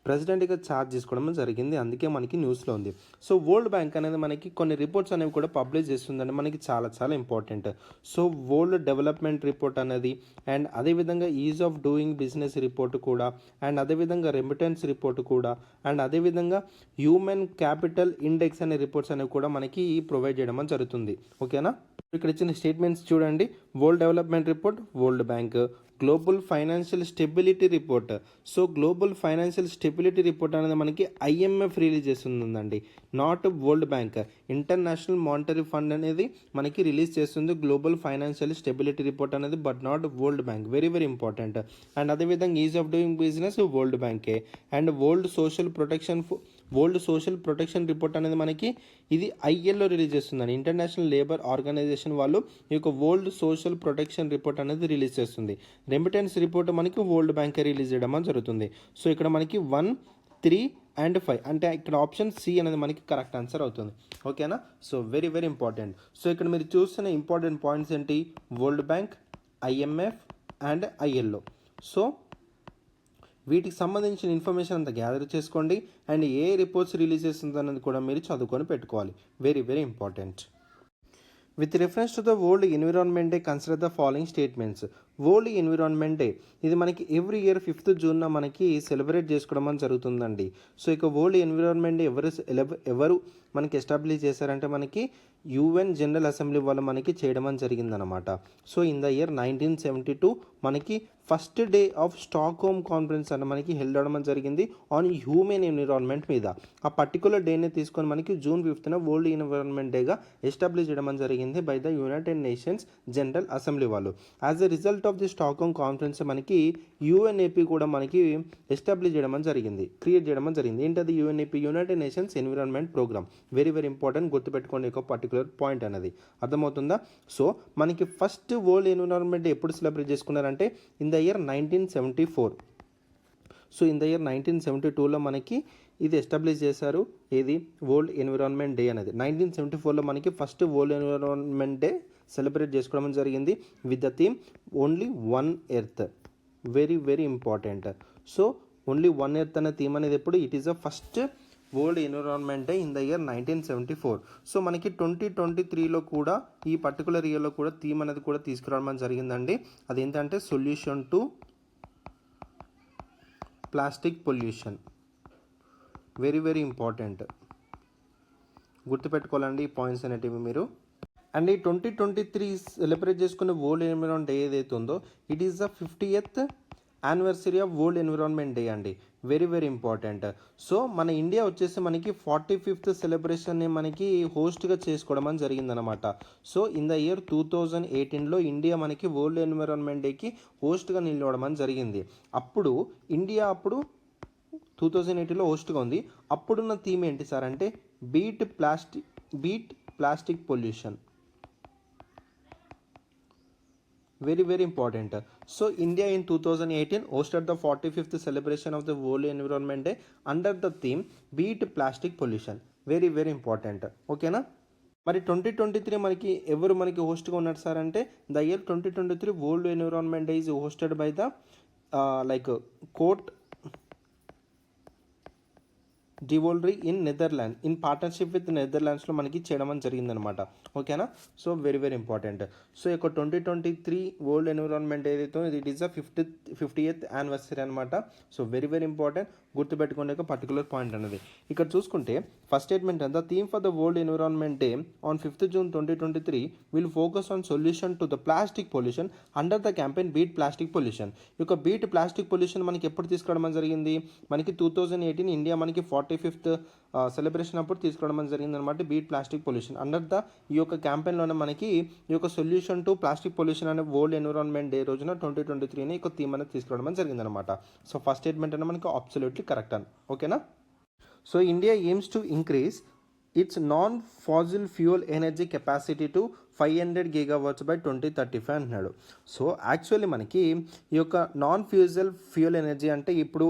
ప్రెసిడెంట్గా ఛార్జ్ చేసుకోవడం జరిగింది. అందుకే మనకి న్యూస్లో ఉంది. సో వరల్డ్ బ్యాంక్ అనేది మనకి కొన్ని రిపోర్ట్స్ అనేవి కూడా పబ్లిష్ చేస్తుందండి, మనకి చాలా చాలా important. So world development report అనేది, అండ్ అదేవిధంగా ease of doing business report కూడా, అండ్ అదేవిధంగా రెమిటెన్స్ రిపోర్ట్ కూడా, అండ్ అదేవిధంగా హ్యూమన్ క్యాపిటల్ ఇండెక్స్ అనే రిపోర్ట్స్ అనేవి కూడా మనకి ప్రొవైడ్ చేయడం జరుగుతుంది. ఓకేనా? ఇక్కడ ఇచ్చిన స్టేట్మెంట్స్ చూడండి. World development report world bank, global financial stability report. So global financial stability report అనేది మనకి IMF రిలీజ్ చేస్తుందండి, not world bank. International monetary fund అనేది మనకి రిలీజ్ చేస్తుంది గ్లోబల్ ఫైనాన్షియల్ స్టెబిలిటీ రిపోర్ట్ అనేది, but not world bank. Very very important. And అదేవిధంగా ease of doing business world బ్యాంకే. And world social protection report అనేది మనకి ఇది ILO రిలీజ్ చేస్తుందండి. ఇంటర్నేషనల్ లేబర్ ఆర్గనైజేషన్ వాళ్ళు ఈ యొక్క వరల్డ్ సోషల్ ప్రొటెక్షన్ రిపోర్ట్ అనేది రిలీజ్ చేస్తుంది. రెమిటెన్స్ రిపోర్ట్ మనకి వరల్డ్ బ్యాంక్ రిలీజ్ చేయడం జరుగుతుంది. సో ఇక్కడ మనకి 1, 3 and 5 అంటే ఇక్కడ ఆప్షన్ సి అనేది మనకి కరెక్ట్ ఆన్సర్ అవుతుంది. ఓకేనా? So very very important. So ఇక్కడ మీరు చూస్తున్న ఇంపార్టెంట్ పాయింట్స్ ఏంటి? World bank, IMF and ILO. So వీటికి సంబంధించిన ఇన్ఫర్మేషన్ అంతా గ్యాదర్ చేసుకోండి, అండ్ ఏ రిపోర్ట్స్ రిలీజ్ చేస్తుంది అనేది కూడా మీరు చదువుకొని పెట్టుకోవాలి. Very very important. With reference to the World Environment Day, consider the following statements. World environment day. ఇది మనకి ఎవ్రీ ఇయర్ 5th జూన్న మనకి సెలబ్రేట్ చేసుకోవడం అని జరుగుతుందండి. సో ఇక వరల్డ్ ఎన్విరాన్మెంట్ డే ఎవరు మనకి ఎస్టాబ్లిష్ చేశారంటే మనకి యుఎన్ జనరల్ అసెంబ్లీ వాళ్ళు మనకి చేయడం అని జరిగిందనమాట. సో ఇన్ ద ఇయర్ 1972 మనకి first day of Stockholm conference అని మనకి హెల్డ్ అవడం అని జరిగింది ఆన్ హ్యూమన్ ఎన్విరాన్మెంట్ మీద. ఆ పర్టికులర్ డేని తీసుకొని మనకి June 5th వరల్డ్ ఎన్విరాన్మెంట్ డేగా ఎస్టాబ్లిష్ చేయడం అని జరిగింది by the United Nations General Assembly వాళ్ళు. As a result of the Stockholm conference మనకి యుఎన్ఏపీ కూడా మనకి ఎస్టాబ్లిష్ చేయడం అని జరిగింది, క్రియేట్ చేయడం అని జరిగింది. ఏంటది UNEP? United Nations environment programme. Very very important, గుర్తుపెట్టుకోండి ఒక పర్టికులర్ పాయింట్ అనేది. అర్థమవుతుందా? సో మనకి ఫస్ట్ వరల్డ్ ఎన్విరాన్మెంట్ డే ఎప్పుడు సెలబ్రేట్ చేసుకున్నారంటే in the year 1974. So in the year 1972లో మనకి ఇది ఎస్టాబ్లిష్ చేశారు. ఏది? వరల్డ్ ఎన్విరాన్మెంట్ డే అనేది 1974లో మనకి first world environment day celebrate చేసుకోవడం జరిగింది with the theme only one earth. Very very important. So only one earth అనే థీమ్ అనేది ఎప్పుడు? It is the first world environment day in the year 1974. So మనకి 2023లో కూడా ఈ పర్టికులర్ ఇయర్లో కూడా థీమ్ అనేది కూడా తీసుకురావడం జరిగిందండి. అదేంటంటే solution to plastic pollution. Very very important, గుర్తుపెట్టుకోవాలండి ఈ పాయింట్స్ అనేటివి మీరు. అండ్ ఈ 2023 సెలబ్రేట్ చేసుకునే వరల్డ్ ఎన్విరాన్మెంట్ డే ఏదైతే ఉందో it is the 50th anniversary of world environment day అండి. Very very important. సో మన ఇండియా వచ్చేసి మనకి 45th సెలబ్రేషన్ని మనకి హోస్ట్గా చేసుకోవడం అని జరిగిందనమాట. సో ఇన్ ద ఇయర్ 2018లో ఇండియా మనకి వరల్డ్ ఎన్విరాన్మెంట్ డేకి హోస్ట్గా నిలవడం అని జరిగింది. అప్పుడు ఇండియా 2018లో హోస్ట్గా ఉంది. అప్పుడున్న థీమ్ ఏంటి సార్ అంటే beat plastic pollution. Very very important. So India in 2018 hosted the 45th celebration of the World Environment Day under the theme Beat Plastic Pollution. Very very important. ఓకేనా? మరి 2023 ఎవరు హోస్ట్గా ఉన్నారు సార్ అంటే the year 2023 world environment day is hosted by the Cote d'Ivoire in Netherland in partnership with నెదర్లాండ్స్లో మనకి చేయడం అని జరిగిందనమాట. ఓకేనా? So very very important. So ఇక 2023 వరల్డ్ ఎన్విరాన్మెంట్ ఏదైతే it is the 50th anniversary అనమాట. సో వెరీ వెరీ ఇంపార్టెంట్, గుర్తుపెట్టుకునే ఒక పర్టికులర్ పాయింట్ అనేది. ఇక్కడ చూసుకుంటే first statement the theme for the world environment day on 5th June 2023 will focus on solution to the plastic pollution under the campaign beat plastic pollution. ఈ యొక్క beat plastic pollution మనకి ఎప్పుడు తీసుకురావడం జరిగింది? మనకి 2018 ఇండియా మనకి 45th సెలబ్రేషన్ అప్పుడు తీసుకురావడం జరిగింది అనమాట. Beat plastic pollution under the ఈ యొక్క క్యాంపెయిన్లోనే మనకి ఈ యొక్క సొల్యూషన్ టు ప్లాస్టిక్ పొల్యూషన్ అనే వరల్డ్ ఎన్విరాన్మెంట్ డే రోజున 2023 ఈ థీమ్ అనేది తీసుకురావడం జరిగింది అనమాట. సో ఫస్ట్ స్టేట్మెంట్ అనేది మనకి అబ్సల్యూట్లీ కరెక్ట్ అని. ఓకేనా? So India AIIMS to increase it's non Faasil fuel energy capacity to 500 GW by 2035 అంటున్నాడు. సో యాక్చువల్లీ మనకి ఈ యొక్క నాన్ ఫ్యూయల్ ఎనర్జీ అంటే ఇప్పుడు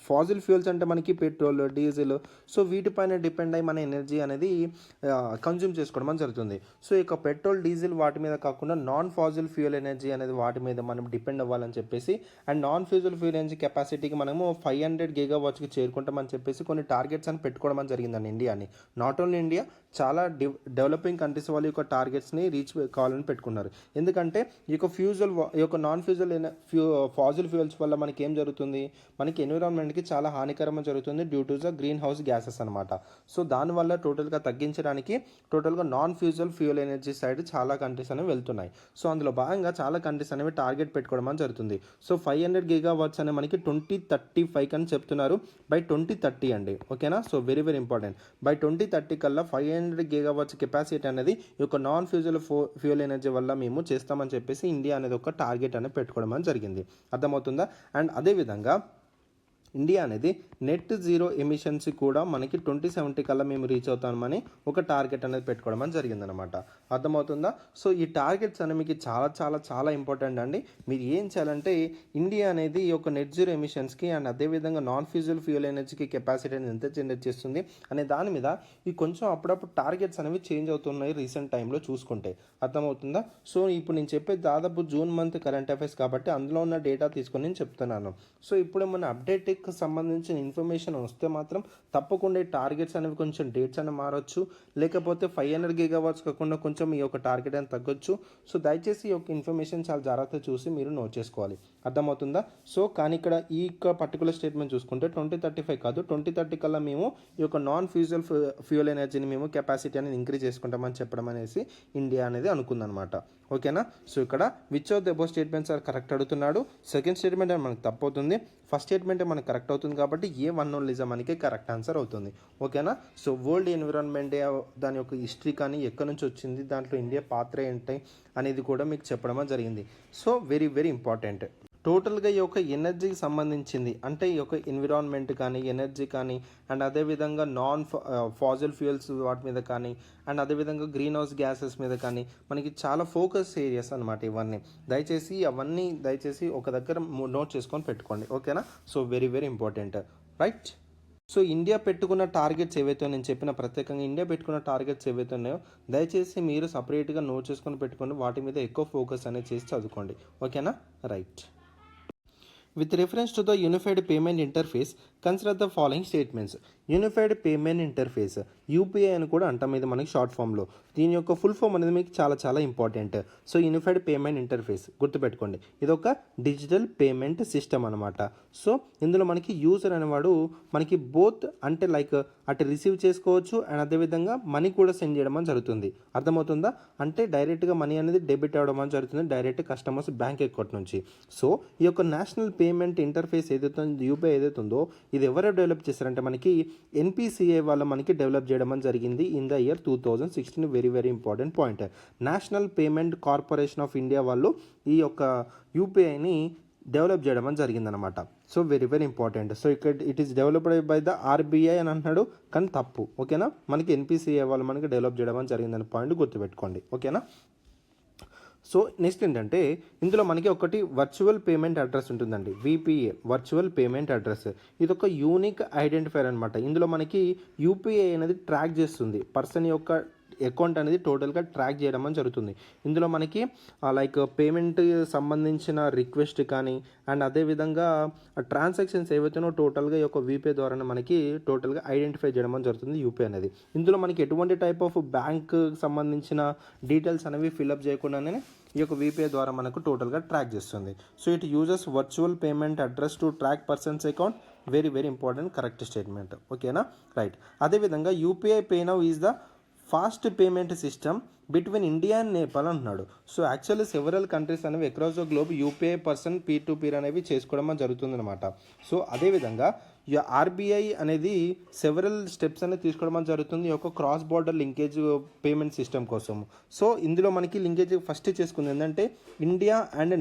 ఫాజిల్ ఫ్యూయల్స్ అంటే మనకి పెట్రోల్, డీజిల్, సో వీటిపైన డిపెండ్ అయ్యి మన ఎనర్జీ అనేది కన్జ్యూమ్ చేసుకోవడం అని జరుగుతుంది. సో ఇక పెట్రోల్, డీజిల్ వాటి మీద కాకుండా నాన్ ఫాజిల్ ఫ్యూయల్ ఎనర్జీ అనేది వాటి మీద మనం డిపెండ్ అవ్వాలని చెప్పేసి అండ్ నాన్ ఫ్యూజల్ ఫ్యూయల్ ఎనర్జీ కెపాసిటీకి మనము 500 GW చేరుకుంటామని చెప్పేసి కొన్ని టార్గెట్స్ అని పెట్టుకోవడం అని జరిగిందండి ఇండియాని. నాట్ ఓన్లీ ఇండియా, చాలా డెవలపింగ్ కంట్రీస్ వాళ్ళు యొక్క టార్గెట్స్ని రీచ్ కావాలని పెట్టుకున్నారు. ఎందుకంటే ఈ యొక్క నాన్ ఫాజిల్ ఫ్యూయల్స్ వల్ల మనకి ఏం జరుగుతుంది? మనకి ఎన్విరాన్మెంట్కి చాలా హానికరంగా జరుగుతుంది due to the green house gases అనమాట. సో దానివల్ల టోటల్గా తగ్గించడానికి టోటల్గా నాన్ ఫ్యూయల్ ఎనర్జీ సైడ్ చాలా కంట్రీస్ అనేవి వెళ్తున్నాయి. సో అందులో భాగంగా చాలా కంట్రీస్ అనేవి టార్గెట్ పెట్టుకోవడం అని జరుగుతుంది. సో 500 GW అనే మనకి 2035 అని చెప్తున్నారు, బై 2030 అండి. ఓకేనా? So very very important. By 2030 కల్లా 500 GW కెపాసిటీ అనేది ఈ యొక్క నాన్ ఫ్యూయల్ ఎనర్జీ వల్ల మేము చేస్తామని చెప్పేసి ఇండియా అనేది ఒక టార్గెట్ అనేది పెట్టుకోవడం అని జరిగింది. అర్థమవుతుందా? అండ్ అదేవిధంగా ఇండియా అనేది నెట్ జీరో ఎమిషన్స్ కూడా మనకి 2070 కల్లా మేము రీచ్ అవుతామని ఒక టార్గెట్ అనేది పెట్టుకోవడం అని జరిగిందనమాట. అర్థమవుతుందా? సో ఈ టార్గెట్స్ అనేవి మీకు చాలా చాలా చాలా ఇంపార్టెంట్ అండి. మీరు ఏం చేయాలంటే ఇండియా అనేది ఈ యొక్క నెట్ జీరో ఎమిషన్స్కి అండ్ అదేవిధంగా నాన్ ఫ్యూయల్ ఎనర్జీకి కెపాసిటీ అనేది ఎంత జనరేట్ చేస్తుంది అనే దాని మీద ఈ కొంచెం అప్పుడప్పుడు టార్గెట్స్ అనేవి చేంజ్ అవుతున్నాయి రీసెంట్ టైంలో చూసుకుంటే. అర్థమవుతుందా? సో ఇప్పుడు నేను చెప్పేది దాదాపు జూన్ మంత్ కరెంట్ అఫైర్స్ కాబట్టి అందులో ఉన్న డేటా తీసుకొని నేను చెప్తున్నాను. సో ఇప్పుడు మన అప్డేట్ యూపీఐకి సంబంధించిన ఇన్ఫర్మేషన్ వస్తే మాత్రం తప్పకుండా ఈ టార్గెట్స్ అనేవి కొంచెం డేట్స్ అనేవి మారచ్చు, లేకపోతే 500 గిగావాట్స్ కాకుండా కొంచెం ఈ యొక్క టార్గెట్ అని తగ్గొచ్చు. సో దయచేసి ఈ యొక్క ఇన్ఫర్మేషన్ చాలా జాగ్రత్తగా చూసి మీరు నోట్ చేసుకోవాలి. అర్థమవుతుందా? సో కానీ ఇక్కడ ఈ యొక్క పర్టికులర్ స్టేట్మెంట్ చూసుకుంటే 2035 కాదు, 2030 కల్లా మేము ఈ యొక్క నాన్ ఫ్యూయల్ ఎనర్జీని మేము కెపాసిటీ అనేది ఇంక్రీజ్ చేసుకుంటామని చెప్పడం అనేసి ఇండియా అనేది అనుకుందనమాట. ఓకేనా? సో ఇక్కడ which of the above statements are correct అడుగుతున్నాడు. సెకండ్ స్టేట్మెంట్ మనకు తప్పు అవుతుంది, ఫస్ట్ స్టేట్మెంట్ మనకు కరెక్ట్ అవుతుంది, కాబట్టి ఏ వన్ ఓన్లీజా మనకి కరెక్ట్ ఆన్సర్ అవుతుంది. ఓకేనా? సో వరల్డ్ ఎన్విరాన్మెంట్ డే దాని యొక్క హిస్టరీ కానీ ఎక్కడి నుంచి వచ్చింది, దాంట్లో ఇండియా పాత్ర ఏంటి అనేది కూడా మీకు చెప్పడం జరిగింది. So very very important. టోటల్గా ఈ యొక్క ఎనర్జీకి సంబంధించింది అంటే ఈ యొక్క ఎన్విరాన్మెంట్ కానీ ఎనర్జీ కానీ అండ్ అదేవిధంగా నాన్ ఫాజిల్ ఫ్యూయల్స్ వాటి మీద కానీ అండ్ అదేవిధంగా గ్రీన్ హౌస్ గ్యాసెస్ మీద కానీ మనకి చాలా ఫోకస్ ఏరియాస్ అనమాట ఇవన్నీ. దయచేసి ఒక దగ్గర నోట్ చేసుకొని పెట్టుకోండి. ఓకేనా? So very very important. Right? So India పెట్టుకున్న టార్గెట్స్ ఏవైతే నేను చెప్పిన ప్రత్యేకంగా ఇండియా పెట్టుకున్న టార్గెట్స్ ఏవైతే ఉన్నాయో దయచేసి మీరు సపరేట్గా నోట్ చేసుకొని పెట్టుకోండి, వాటి మీద ఎక్కువ ఫోకస్ అనేది చేసి చదువుకోండి. ఓకేనా? Right. With reference to the Unified Payment Interface, consider the following statements. Unified payment interface UPI అని కూడా అంటాం, ఇది మనకి షార్ట్ ఫామ్లో. దీని యొక్క ఫుల్ ఫామ్ అనేది మీకు చాలా చాలా important. So unified payment interface గుర్తుపెట్టుకోండి, ఇది ఒక డిజిటల్ పేమెంట్ సిస్టమ్ అనమాట. సో ఇందులో మనకి యూజర్ అనేవాడు మనకి బోత్ అంటే లైక్ అటు రిసీవ్ చేసుకోవచ్చు అండ్ అదేవిధంగా మనీ కూడా సెండ్ చేయడం అని జరుగుతుంది. అర్థమవుతుందా? అంటే డైరెక్ట్గా మనీ అనేది డెబిట్ అవ్వడం అని జరుగుతుంది డైరెక్ట్ కస్టమర్స్ బ్యాంక్ అకౌంట్ నుంచి. సో ఈ యొక్క నేషనల్ పేమెంట్ ఇంటర్ఫేస్ ఏదైతే యూపీఐ ఏదైతే ఉందో ఇది ఎవరు డెవలప్ చేశారంటే మనకి ఎన్పిసిఐ వాళ్ళు మనకి డెవలప్ చేయడం అని జరిగింది in the year 2016. Very very important point. National payment corporation of India వాళ్ళు ఈ యొక్క యూపీఐని డెవలప్ చేయడం అని జరిగిందనమాట. So very very important. So ఇక్కడ it is developed by the RBI అని అంటున్నాడు, కానీ తప్పు. ఓకేనా? మనకి ఎన్పిసిఐ వాళ్ళు మనకి డెవలప్ చేయడం అని జరిగిందని పాయింట్ గుర్తుపెట్టుకోండి. ఓకేనా? సో నెక్స్ట్ ఏంటంటే ఇందులో మనకి ఒకటి వర్చువల్ పేమెంట్ అడ్రస్ ఉంటుందండి, విపిఏ వర్చువల్ పేమెంట్ అడ్రస్. ఇది ఒక యూనిక్ ఐడెంటిఫైర్ అనమాట. ఇందులో మనకి యూపీఐ అనేది ట్రాక్ చేస్తుంది, పర్సన్ యొక్క అకౌంట్ అనేది టోటల్గా ట్రాక్ చేయడం అని జరుగుతుంది. ఇందులో మనకి లైక్ పేమెంట్ సంబంధించిన రిక్వెస్ట్ కానీ అండ్ అదేవిధంగా ట్రాన్సాక్షన్స్ ఏవైతేనో టోటల్గా ఈ యొక్క యూపీఐ ద్వారా మనకి టోటల్గా ఐడెంటిఫై చేయడం అని జరుగుతుంది యూపీఐ అనేది. ఇందులో మనకి ఎటువంటి టైప్ ఆఫ్ బ్యాంక్ సంబంధించిన డీటెయిల్స్ అనేవి ఫిల్అప్ చేయకుండానే ఈ యొక్క యూపీఐ ద్వారా మనకు టోటల్గా ట్రాక్ చేస్తుంది. So it uses virtual payment address to track persons account. Very very important, correct statement. ఓకేనా? రైట్. అదేవిధంగా UPI pay now is the fast payment system between India and Nepal అంటున్నాడు. సో యాక్చువల్లీ సెవరల్ కంట్రీస్ అనేవి across the globe UPI person peer to peer అనేవి చేసుకోవడం జరుగుతుందన్నమాట. So అదేవిధంగా RBI అనేది several steps అనేది తీసుకోవడం జరుగుతుంది ఈ యొక్క cross border linkage payment system కోసం. సో ఇందులో మనకి లింకేజ్ ఫస్ట్ చేసుకుంది ఏంటంటే ఇండియా అండ్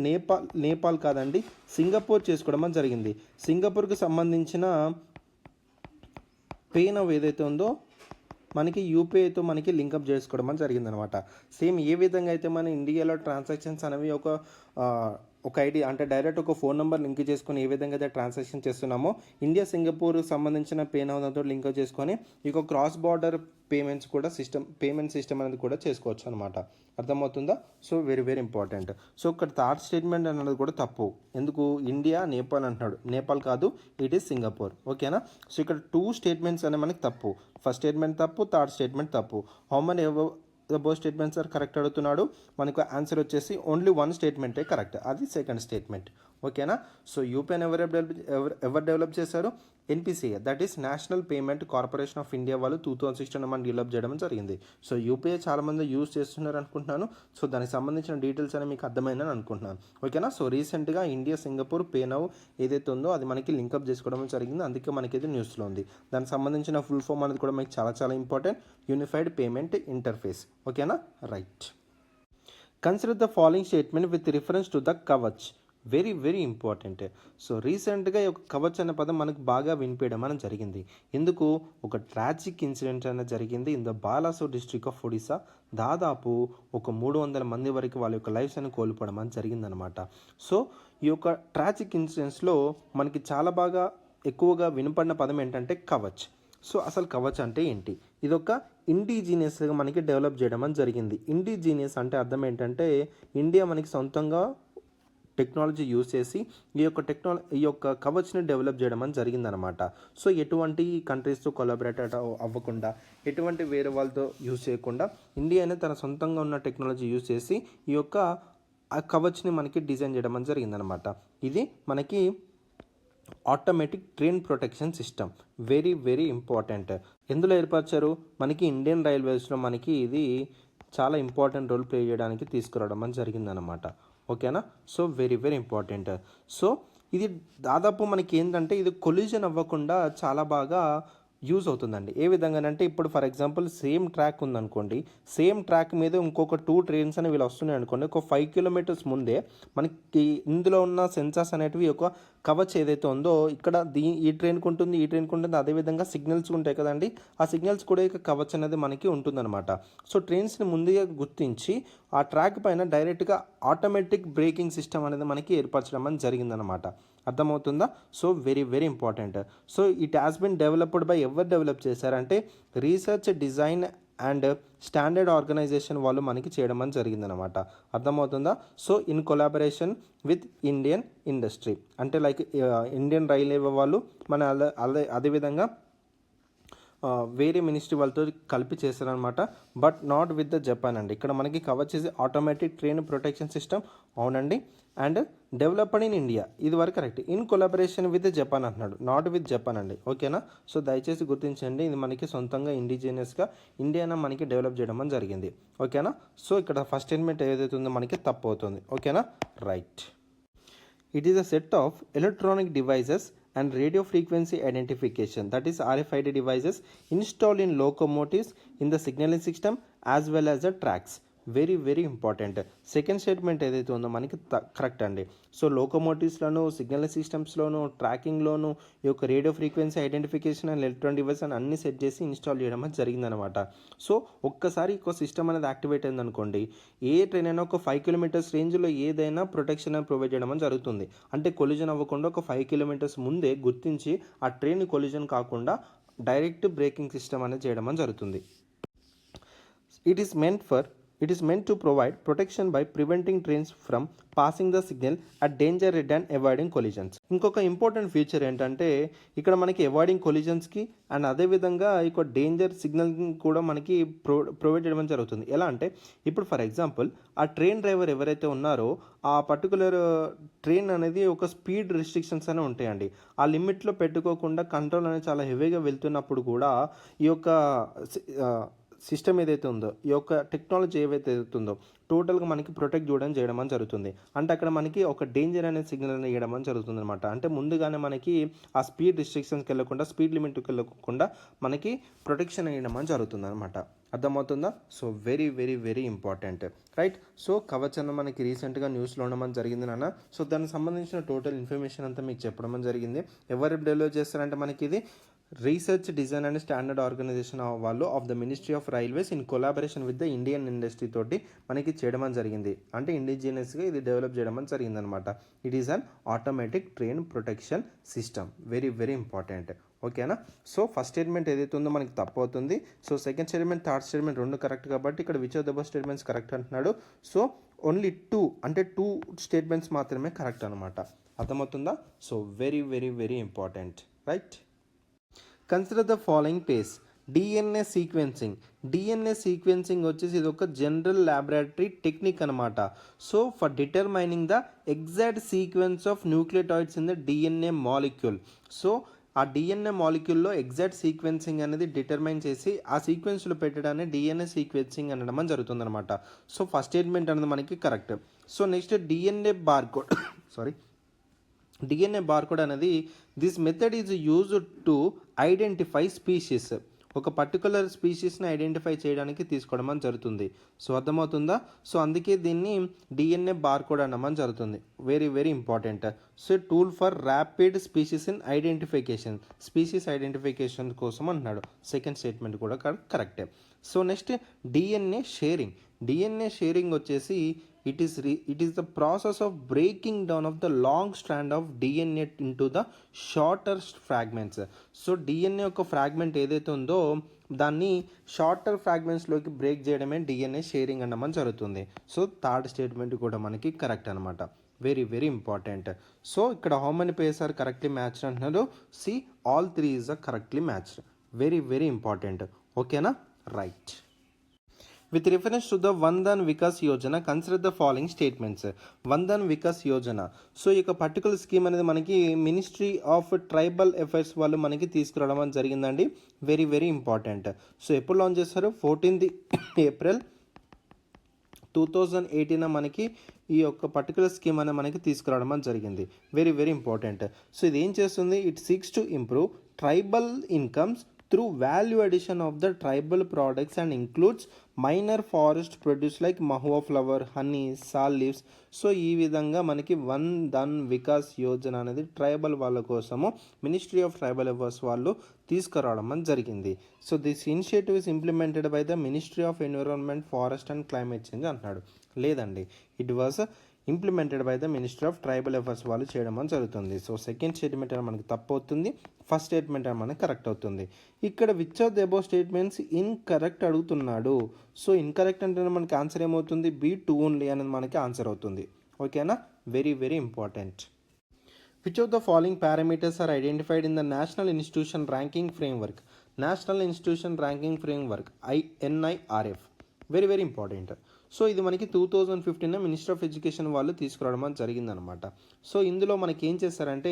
నేపాల్ కాదండి, సింగపూర్ చేసుకోవడం జరిగింది. సింగపూర్కి సంబంధించిన పే నౌ ఏదైతే ఉందో మనకి యూపీఐతో మనకి లింకప్ చేసుకోవడం అని జరిగిందనమాట. సేమ్ ఏ విధంగా అయితే మన ఇండియాలో ట్రాన్సాక్షన్స్ అనేవి ఒక ఐడి అంటే డైరెక్ట్ ఒక ఫోన్ నెంబర్ లింక్ చేసుకొని ఏ విధంగా అయితే ట్రాన్సాక్షన్ చేస్తున్నామో ఇండియా సింగపూర్ సంబంధించిన పేనౌతో లింక్ చేసుకొని ఇక క్రాస్ బార్డర్ పేమెంట్స్ కూడా పేమెంట్ సిస్టమ్ అనేది కూడా చేసుకోవచ్చు అనమాట. అర్థమవుతుందా? So very very important. So ఇక్కడ థర్డ్ స్టేట్మెంట్ అన్నది కూడా తప్పు. ఎందుకు? ఇండియా నేపాల్ అంటున్నాడు, నేపాల్ కాదు, ఇట్ ఈస్ సింగపూర్. ఓకేనా? సో ఇక్కడ 2 స్టేట్మెంట్స్ అనేవి మనకి తప్పు. ఫస్ట్ స్టేట్మెంట్ తప్పు, థర్డ్ స్టేట్మెంట్ తప్పు. How many both statements are correct అడుగుతున్నాడు. మనకు ఆన్సర్ వచ్చేసి ఓన్లీ 1 స్టేట్మెంటే కరెక్ట్, అది సెకండ్ స్టేట్మెంట్. ఓకేనా? సో యూపీఐని ఎవరు డెవలప్ చేశారు? NPCI, that is national payment corporation of India వాళ్ళు 2016 మనం డెవలప్ చేయడం జరిగింది. సో యూపీఐ చాలామంది యూజ్ చేస్తున్నారు అనుకుంటున్నాను. సో దానికి సంబంధించిన డీటెయిల్స్ అనేవి మీకు అర్థమైందని అనుకుంటున్నాను. ఓకేనా? సో రీసెంట్గా ఇండియా సింగపూర్ పే నౌ ఏదైతే ఉందో అది మనకి లింకప్ చేసుకోవడం జరిగింది, అందుకే మనకైతే న్యూస్లో ఉంది. దానికి సంబంధించిన ఫుల్ ఫామ్ అనేది కూడా మీకు చాలా చాలా ఇంపార్టెంట్, యూనిఫైడ్ పేమెంట్ ఇంటర్ఫేస్. ఓకేనా? Right. Consider the following statement with reference to the Kavach. Very very important. So రీసెంట్గా ఒక కవచ్ అనే పదం మనకు బాగా వినిపించడం అనేది జరిగింది. ఎందుకు? ఒక ట్రాజిక్ ఇన్సిడెంట్ అనేది జరిగింది in the Balasore district of Odisha. దాదాపు ఒక 300 మంది వరకు వాళ్ళ యొక్క లైఫ్స్ అని కోల్పోవడం అని జరిగిందనమాట. సో ఈ యొక్క ట్రాజిక్ ఇన్సిడెంట్స్లో మనకి చాలా బాగా ఎక్కువగా వినపడిన పదం ఏంటంటే కవచ్. సో అసలు కవచ్ అంటే ఏంటి? ఇదొక ఇండిజీనియస్గా మనకి డెవలప్ చేయడం అని జరిగింది. ఇండిజీనియస్ అంటే అర్థం ఏంటంటే ఇండియా మనకి సొంతంగా టెక్నాలజీ యూజ్ చేసి ఈ యొక్క కవచ్ని డెవలప్ చేయడం అని జరిగిందనమాట. సో ఎటువంటి కంట్రీస్తో కొలాబరేట్ అవ్వకుండా, ఎటువంటి వేరే వాళ్ళతో యూజ్ చేయకుండా ఇండియానే తన సొంతంగా ఉన్న టెక్నాలజీ యూజ్ చేసి ఈ యొక్క ఆ కవచ్ని మనకి డిజైన్ చేయడం అని జరిగిందనమాట. ఇది మనకి automatic train protection system, very very important. ఎందులో ఏర్పరిచారు? మనకి ఇండియన్ రైల్వేస్లో మనకి ఇది చాలా ఇంపార్టెంట్ రోల్ ప్లే చేయడానికి తీసుకురావడం అని జరిగిందనమాట. ఓకేనా? So very very important. So ఇది దాదాపు మనకి ఏంటంటే ఇది కొలిజన్ అవ్వకుండా చాలా బాగా యూజ్ అవుతుందండి. ఏ విధంగానంటే ఇప్పుడు ఫర్ ఎగ్జాంపుల్ సేమ్ ట్రాక్ ఉందనుకోండి, సేమ్ ట్రాక్ మీద ఇంకొక 2 ట్రైన్స్ అని వీళ్ళు వస్తున్నాయి అనుకోండి, ఒక 5 కిలోమీటర్స్ ముందే మనకి ఇందులో ఉన్న సెన్సార్స్ అనేటివి ఒక కవచ్ ఏదైతే ఉందో ఇక్కడ ఈ ట్రైన్కి ఉంటుంది, ఈ ట్రైన్కి ఉంటుంది, అదేవిధంగా సిగ్నల్స్ ఉంటాయి కదండి, ఆ సిగ్నల్స్ కూడా ఇక కవచ్ అనేది మనకి ఉంటుందన్నమాట. సో ట్రైన్స్ని ముందుగా గుర్తించి ఆ ట్రాక్ పైన డైరెక్ట్గా ఆటోమేటిక్ బ్రేకింగ్ సిస్టమ్ అనేది మనకి ఏర్పరచడం అని జరిగిందనమాట. అర్థమవుతుందా? So very very important. So it has been developed by ఎవరు డెవలప్ చేశారంటే research design and standard organisation వాళ్ళు మనకి చేయడం అని జరిగిందనమాట. అర్థమవుతుందా? So in collaboration with Indian industry, అంటే లైక్ ఇండియన్ రైల్వే వాళ్ళు మన అదేవిధంగా వేరే మినిస్ట్రీ వాళ్ళతో కలిపి చేశారనమాట. But not with the Japan అండి. ఇక్కడ మనకి కవర్ చేసి ఆటోమేటిక్ ట్రైన్ ప్రొటెక్షన్ సిస్టమ్, అవునండి, అండ్ డెవలప్డ్ ఇన్ ఇండియా, ఇది వరకు correct. In collaboration with Japan అంటున్నాడు, నాట్ విత్ జపాన్ అండి. ఓకేనా? సో దయచేసి గుర్తించండి, ఇది మనకి సొంతంగా ఇండిజినియస్గా ఇండియానా మనకి డెవలప్ చేయడం అని జరిగింది. ఓకేనా? సో ఇక్కడ ఫస్ట్ స్టేట్మెంట్ ఏదైతే ఉందో మనకి తప్పు అవుతుంది. ఓకేనా? Right. It is a set of electronic devices and radio frequency identification, that is RFID devices installed in locomotives in the signaling system as well as the tracks. Very very important. Second statement ఏదైతే ఉందో మనకి correct అండి. So లోకోమోటివ్స్లోను, signal సిస్టమ్స్లోను, ట్రాకింగ్లోను ఈ యొక్క radio frequency identification and electronic device అని అన్ని set చేసి install చేయడం అనేది జరిగిందనమాట. సో ఒక్కసారి ఒక సిస్టమ్ అనేది యాక్టివేట్ అయిందనుకోండి, ఏ ట్రైన్ అయినా ఒక 5 కిలోమీటర్స్ రేంజ్లో ఏదైనా ప్రొటెక్షన్ అని ప్రొవైడ్ చేయడం అని జరుగుతుంది. అంటే కొలిజన్ అవ్వకుండా ఒక 5 కిలోమీటర్స్ ముందే గుర్తించి ఆ ట్రైన్ కొలిజన్ కాకుండా డైరెక్ట్ బ్రేకింగ్ సిస్టమ్ అనేది చేయడం అని జరుగుతుంది. It is meant to provide protection by preventing trains from passing the signal at danger red and avoiding collisions. ఇంకొక ఇంపార్టెంట్ ఫీచర్ ఏంటంటే ఇక్కడ మనకి అవాయిడింగ్ కొలిజన్స్కి అండ్ అదేవిధంగా ఇక డేంజర్ సిగ్నల్ కూడా మనకి ప్రొవైడ్ చేయడం జరుగుతుంది. ఎలా అంటే ఇప్పుడు ఫర్ ఎగ్జాంపుల్ ఆ ట్రైన్ డ్రైవర్ ఎవరైతే ఉన్నారో ఆ పర్టికులర్ ట్రైన్ అనేది ఒక స్పీడ్ రిస్ట్రిక్షన్స్ అనేవి ఉంటాయండి. ఆ లిమిట్లో పెట్టుకోకుండా కంట్రోల్ అనేది చాలా హెవీగా వెళ్తున్నప్పుడు కూడా ఈ యొక్క సిస్టమ్ ఏదైతే ఉందో, ఈ యొక్క టెక్నాలజీ ఏవైతే ఉందో టోటల్గా మనకి ప్రొటెక్ట్ చేయడం అని జరుగుతుంది. అంటే అక్కడ మనకి ఒక డేంజర్ అనే సిగ్నల్ అనేది ఇవ్వడం అని జరుగుతుంది అనమాట. అంటే ముందుగానే మనకి ఆ స్పీడ్ రిస్ట్రిక్షన్స్కి వెళ్ళకుండా, స్పీడ్ లిమిట్కి వెళ్ళకుండా మనకి ప్రొటెక్షన్ ఇవ్వడం అని జరుగుతుంది అనమాట. అర్థమవుతుందా? So very very very important, right. So Kavach అన్న మనకి రీసెంట్గా న్యూస్లో ఉండడం జరిగింది నాన్న. సో దానికి సంబంధించిన టోటల్ ఇన్ఫర్మేషన్ అంతా మీకు చెప్పడం జరిగింది. ఎవరు డెలివర్ చేస్తారంటే మనకి ఇది research design and standard organisation వాళ్ళు of the ministry of railways in collaboration with the Indian industry తోటి మనకి చేయడం అని జరిగింది. అంటే ఇండిజినియస్గా ఇది డెవలప్ చేయడం అని జరిగింది అనమాట. It is an automatic train protection system, very very important. ఓకేనా? సో ఫస్ట్ స్టేట్మెంట్ ఏదైతే ఉందో మనకి తప్పు అవుతుంది. So second statement, third statement రెండు కరెక్ట్ కాబట్టి ఇక్కడ which of the best statements correct అంటున్నాడు. సో ఓన్లీ 2 స్టేట్మెంట్స్ మాత్రమే కరెక్ట్ అనమాట. అర్థమవుతుందా? So very very very important, right. Consider the following pairs. DNA sequencing వచ్చేసి ఇది ఒక జనరల్ ల్యాబొరేటరీ టెక్నిక్ అనమాట. So for determining the exact sequence of nucleotides in the DNA molecule. So ఆ DNA మాలిక్యూల్లో exact sequencing అనేది determine చేసి ఆ సీక్వెన్స్లో పెట్టడాన్ని DNA sequencing అనడం జరుగుతుందన్నమాట. సో ఫస్ట్ స్టేట్మెంట్ అనేది మనకి correct. So next DNA barcode అనేది this method is used to identify species. ఒక పర్టికులర్ స్పీషీస్ని ఐడెంటిఫై చేయడానికి తీసుకోవడం అని జరుగుతుంది. సో అర్థమవుతుందా? సో అందుకే దీన్ని డిఎన్ఏ బార్కోడ్ అనమని జరుగుతుంది. Very very important. So tool for rapid species in identification, species identification కోసం అంటున్నాడు. సెకండ్ స్టేట్మెంట్ కూడా కరెక్టే. సో నెక్స్ట్ డిఎన్ఏ షేరింగ్ వచ్చేసి it is the process of breaking down of the long strand of DNA into the shorter fragments. So DNA యొక్క fragment ఏదైతే ఉందో దాన్ని shorter ఫ్రాగ్మెంట్స్లోకి బ్రేక్ చేయడమే డిఎన్ఏ షేరింగ్ అనమని జరుగుతుంది. సో థర్డ్ స్టేట్మెంట్ కూడా మనకి కరెక్ట్ అనమాట. Very very important. సో ఇక్కడ how many pairs are correctly matched అంటున్నారు. C all three is correctly matched. Very very important. ఓకేనా, right. With reference to the Van Dhan Vikas Yojana consider the following statements. Van Dhan Vikas Yojana, so ఈ యొక్క particular scheme అనేది మనకి ministry of tribal affairs వాళ్ళు మనకి తీసుకురావడం జరిగిందండి. Very very important. సో ఎప్పుడు లాంచ్ చేస్తారు? 14th April 2018 మనకి ఈ యొక్క పర్టికులర్ స్కీమ్ అనేది మనకి తీసుకురావడం జరిగింది. Very very important. సో ఇది ఏం చేస్తుంది? It seeks to improve tribal incomes through value addition of the tribal products and includes minor forest produce like mahua flower, honey, sal leaves. So ఈ విధంగా మనకి వన్ ధన్ వికాస్ యోజన అనేది ట్రైబల్ వాళ్ళ కోసము మినిస్ట్రీ ఆఫ్ ట్రైబల్ అఫైర్స్ వాళ్ళు తీసుకురావడం జరిగింది. So this initiative is implemented by the ministry of environment, forest and climate change అంటున్నాడు. లేదండి, it was implemented by the ministry of tribal affairs వాళ్ళు చేయడం జరుగుతుంది. సో సెకండ్ స్టేట్మెంట్ అని మనకి తప్పు అవుతుంది, ఫస్ట్ స్టేట్మెంట్ అని మనకి కరెక్ట్ అవుతుంది. ఇక్కడ which of the above statements incorrect అడుగుతున్నాడు. సో ఇన్కరెక్ట్ అంటే మనకి ఆన్సర్ ఏమవుతుంది? B2 ఓన్లీ అనేది మనకి ఆన్సర్ అవుతుంది. ఓకేనా, very very important. Which of the following parameters are identified in the national institution ranking framework? National institution ranking framework NIRF. Very very important. So ఇది మనకి 2015 minister of education వాళ్ళు తీసుకురావడం జరిగిందనమాట. So ఇందులో మనకి ఏం చేస్తారంటే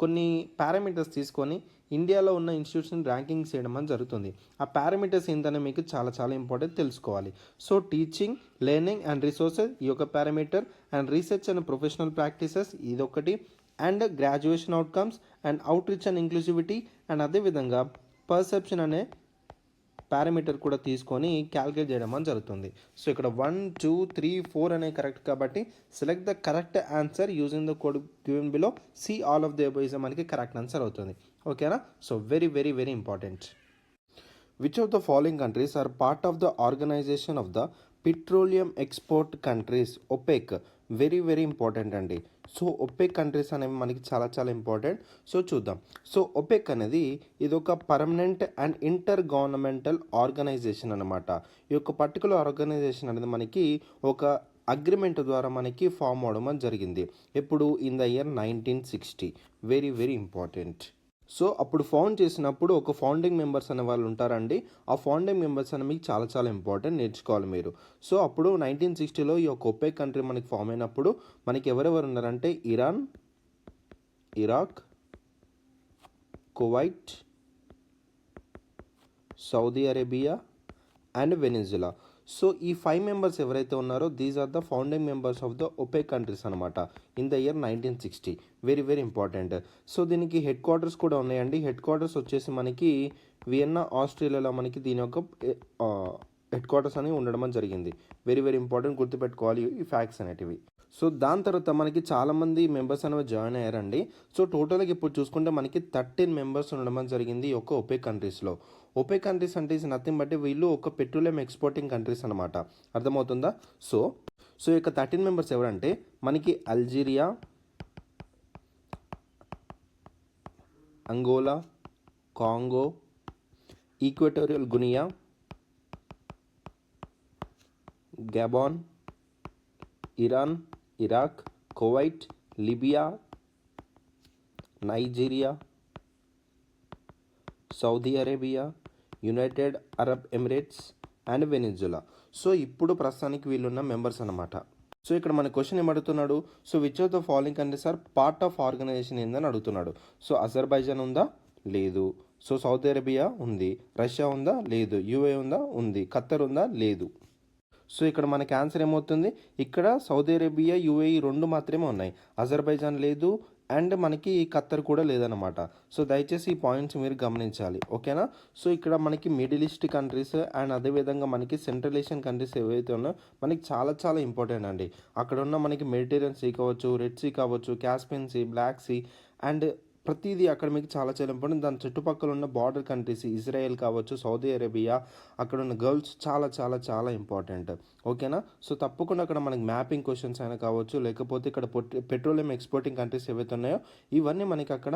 కొన్ని పారామీటర్స్ తీసుకొని ఇండియాలో ఉన్న ఇన్స్టిట్యూషన్ ర్యాంకింగ్ చేయడం జరుగుతుంది. ఆ పారామీటర్స్ ఏంటనే మీకు చాలా చాలా ఇంపార్టెంట్ తెలుసుకోవాలి. So teaching, learning and resources ఈ యొక్క parameter, and research and professional practices ఇదొకటి, and graduation outcomes and outreach and inclusivity, and అదేవిధంగా పర్సెప్షన్ అనే పారామీటర్ కూడా తీసుకొని క్యాలిక్యులేట్ చేయడం జరుగుతుంది. సో ఇక్కడ 1, 2, 3, 4 అనే కరెక్ట్ కాబట్టి select the correct answer using the code given below. C all of the above is మనకి కరెక్ట్ ఆన్సర్ అవుతుంది. ఓకేనా, so very very very important. Which of the following countries are part of the organisation of the petroleum export countries OPEC? Very very important అండి. So OPEC countries అనేవి మనకి చాలా చాలా important. So చూద్దాం. So OPEC అనేది ఇది ఒక permanent and inter governmental organisation అనమాట. ఈ యొక్క పర్టికులర్ ఆర్గనైజేషన్ అనేది మనకి ఒక అగ్రిమెంట్ ద్వారా మనకి ఫామ్ అవడం జరిగింది. ఎప్పుడు? In the year 1960. Very very important. So అప్పుడు ఫౌండ్ చేసినప్పుడు ఒక ఫౌండింగ్ మెంబర్స్ అనే వాళ్ళు ఉంటారండి. ఆ ఫౌండింగ్ మెంబర్స్ అని మీకు చాలా చాలా ఇంపార్టెంట్, నేర్చుకోవాలి మీరు. సో అప్పుడు 1960లో ఈ యొక్క OPEC కంట్రీ మనకి ఫామ్ అయినప్పుడు మనకి ఎవరెవరు ఉన్నారంటే Iran, Iraq, Kuwait, Saudi Arabia and Venezuela. So ఈ 5 మెంబర్స్ ఎవరైతే ఉన్నారో these are the founding members of the OPEC countries అనమాట in the year 1960. Very very important. So దీనికి హెడ్ క్వార్టర్స్ కూడా ఉన్నాయండి. హెడ్ క్వార్టర్స్ వచ్చేసి మనకి వియన్నా, ఆస్ట్రేలియాలో మనకి దీని యొక్క హెడ్ క్వార్టర్స్ అని ఉండడం జరిగింది. వెరీ వెరీ ఇంపార్టెంట్, గుర్తుపెట్టుకోవాలి ఈ ఫ్యాక్ట్స్ అనేటివి. సో దాని తర్వాత మనకి చాలామంది మెంబర్స్ అనేవి జాయిన్ అయ్యారండి. సో టోటల్గా ఇప్పుడు చూసుకుంటే మనకి 13 మెంబర్స్ ఉండడం జరిగింది ఈ యొక్క OPEC కంట్రీస్లో. OPEC కంట్రీస్ అంటే ఇస్ నథింగ్ బట్ వీళ్ళు ఒక పెట్రోలియం ఎక్స్పోర్టింగ్ కంట్రీస్ అనమాట. అర్థమవుతుందా? సో ఈ యొక్క 13 మెంబర్స్ ఎవరంటే మనకి Algeria, Angola, Congo, Equatorial Guinea, Gabon, Iran, Iraq, Kuwait, Libya, Nigeria, Saudi Arabia, United Arab Emirates and Venezuela. So ఇప్పుడు ప్రస్తుతానికి వీళ్ళున్న మెంబర్స్ అనమాట. సో ఇక్కడ మన క్వశ్చన్ ఏమడుగుతున్నాడు? So which of the following countries are part of organization ఏందని అడుగుతున్నాడు. So Azerbaijan ఉందా? లేదు. సో సౌదీ అరేబియా ఉంది. రష్యా ఉందా? లేదు. UAE ఉందా? ఉంది. ఖత్తర్ ఉందా? లేదు. సో ఇక్కడ మనకి ఆన్సర్ ఏమవుతుంది? ఇక్కడ సౌదీ అరేబియా, UAE 2 మాత్రమే ఉన్నాయి. అజర్బైజాన్ లేదు అండ్ మనకి ఖత్తర్ కూడా లేదనమాట. సో దయచేసి ఈ పాయింట్స్ మీరు గమనించాలి. ఓకేనా? సో ఇక్కడ మనకి మిడిల్ ఈస్ట్ కంట్రీస్ అండ్ అదేవిధంగా మనకి సెంట్రల్ ఏషియన్ కంట్రీస్ ఏవైతే ఉన్నాయో మనకి చాలా చాలా ఇంపార్టెంట్ అండి. అక్కడ ఉన్న మనకి మెడిటేరియన్ సీ కావచ్చు, రెడ్ సీ కావచ్చు, Caspian Sea, Black Sea and ప్రతిదీ అక్కడ మీకు చాలా చాలా ఇంపార్టెంట్. దాని చుట్టుపక్కల ఉన్న బార్డర్ కంట్రీస్ ఇజ్రాయెల్ కావచ్చు, సౌదీ అరేబియా, అక్కడ ఉన్న గర్ల్స్ చాలా చాలా చాలా ఇంపార్టెంట్. ఓకేనా? సో తప్పకుండా అక్కడ మనకి మ్యాపింగ్ క్వశ్చన్స్ అయినా కావచ్చు, లేకపోతే ఇక్కడ పెట్రోలియం ఎక్స్పోర్టింగ్ కంట్రీస్ ఏవైతే ఉన్నాయో ఇవన్నీ మనకి అక్కడ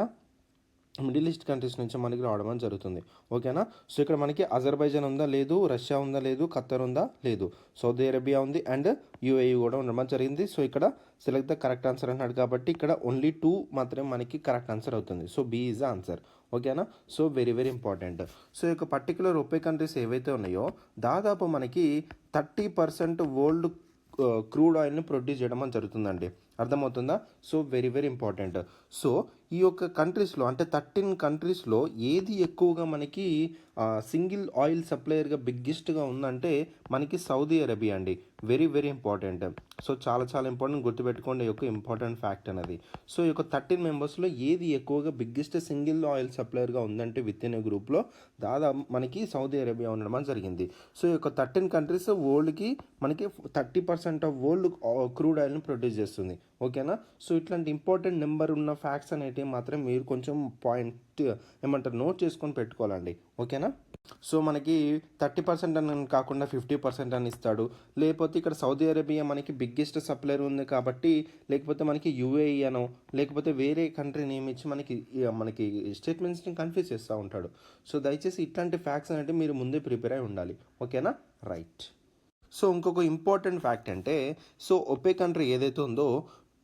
మిడిల్ ఈస్ట్ కంట్రీస్ నుంచి మనకి రావడం అని జరుగుతుంది. ఓకేనా. సో ఇక్కడ మనకి అజర్బైజాన్ ఉందా లేదు, రష్యా ఉందా లేదు, ఖత్తర్ ఉందా లేదు, సౌదీ అరేబియా ఉంది అండ్ యూఏఈ కూడా ఉండడం జరిగింది. సో ఇక్కడ సెలెక్ట్ ద కరెక్ట్ ఆన్సర్ అన్నాడు కాబట్టి ఇక్కడ ఓన్లీ 2 మాత్రమే మనకి కరెక్ట్ ఆన్సర్ అవుతుంది. So B is the answer. ఓకేనా. So very very important. So ఈ యొక్క పర్టికులర్ ఒపే కంట్రీస్ ఏవైతే ఉన్నాయో దాదాపు మనకి 30% వరల్డ్ క్రూడ్ ఆయిల్ని ప్రొడ్యూస్ చేయడం అని జరుగుతుందండి. అర్థమవుతుందా. So very very important. So ఈ యొక్క కంట్రీస్లో అంటే 13 కంట్రీస్లో ఏది ఎక్కువగా మనకి సింగిల్ ఆయిల్ సప్లయర్గా బిగ్గెస్ట్గా ఉందంటే మనకి సౌదీ అరేబియా అండి. Very very important. సో చాలా చాలా ఇంపార్టెంట్, గుర్తుపెట్టుకోండి ఈ యొక్క ఇంపార్టెంట్ ఫ్యాక్ట్ అనేది. సో ఈ యొక్క 13 మెంబర్స్లో ఏది ఎక్కువగా బిగ్గెస్ట్ సింగిల్ ఆయిల్ సప్లయర్గా ఉందంటే విత్ ఇన్ ఏ గ్రూప్లో దాదాపు మనకి సౌదీ అరేబియా ఉండడం జరిగింది. సో ఈ యొక్క 13 కంట్రీస్ వరల్డ్కి మనకి 30% ఆఫ్ వరల్డ్ క్రూడ్ ఆయిల్ని ప్రొడ్యూస్ చేస్తుంది. ఓకేనా. సో ఇట్లాంటి ఇంపార్టెంట్ నెంబర్ ఉన్న ఫ్యాక్ట్స్ అనేటివి మాత్రం మీరు కొంచెం పాయింట్ ఏమంటారు నోట్ చేసుకొని పెట్టుకోవాలండి. ఓకేనా. సో మనకి 30% అని కాకుండా 50% అని ఇస్తాడు. లేకపోతే ఇక్కడ సౌదీ అరేబియా మనకి బిగ్గెస్ట్ సప్లయర్ ఉంది కాబట్టి, లేకపోతే మనకి యూఏఈ అనో లేకపోతే వేరే కంట్రీ నేమ్ ఇచ్చి మనకి స్టేట్మెంట్స్ని కన్ఫ్యూజ్ చేస్తూ ఉంటాడు. సో దయచేసి ఇట్లాంటి ఫ్యాక్ట్స్ అనేవి మీరు ముందే ప్రిపేర్ అయి ఉండాలి. ఓకేనా. రైట్. సో ఇంకొక ఇంపార్టెంట్ ఫ్యాక్ట్ అంటే సో ఒపే కంట్రీ ఏదైతే ఉందో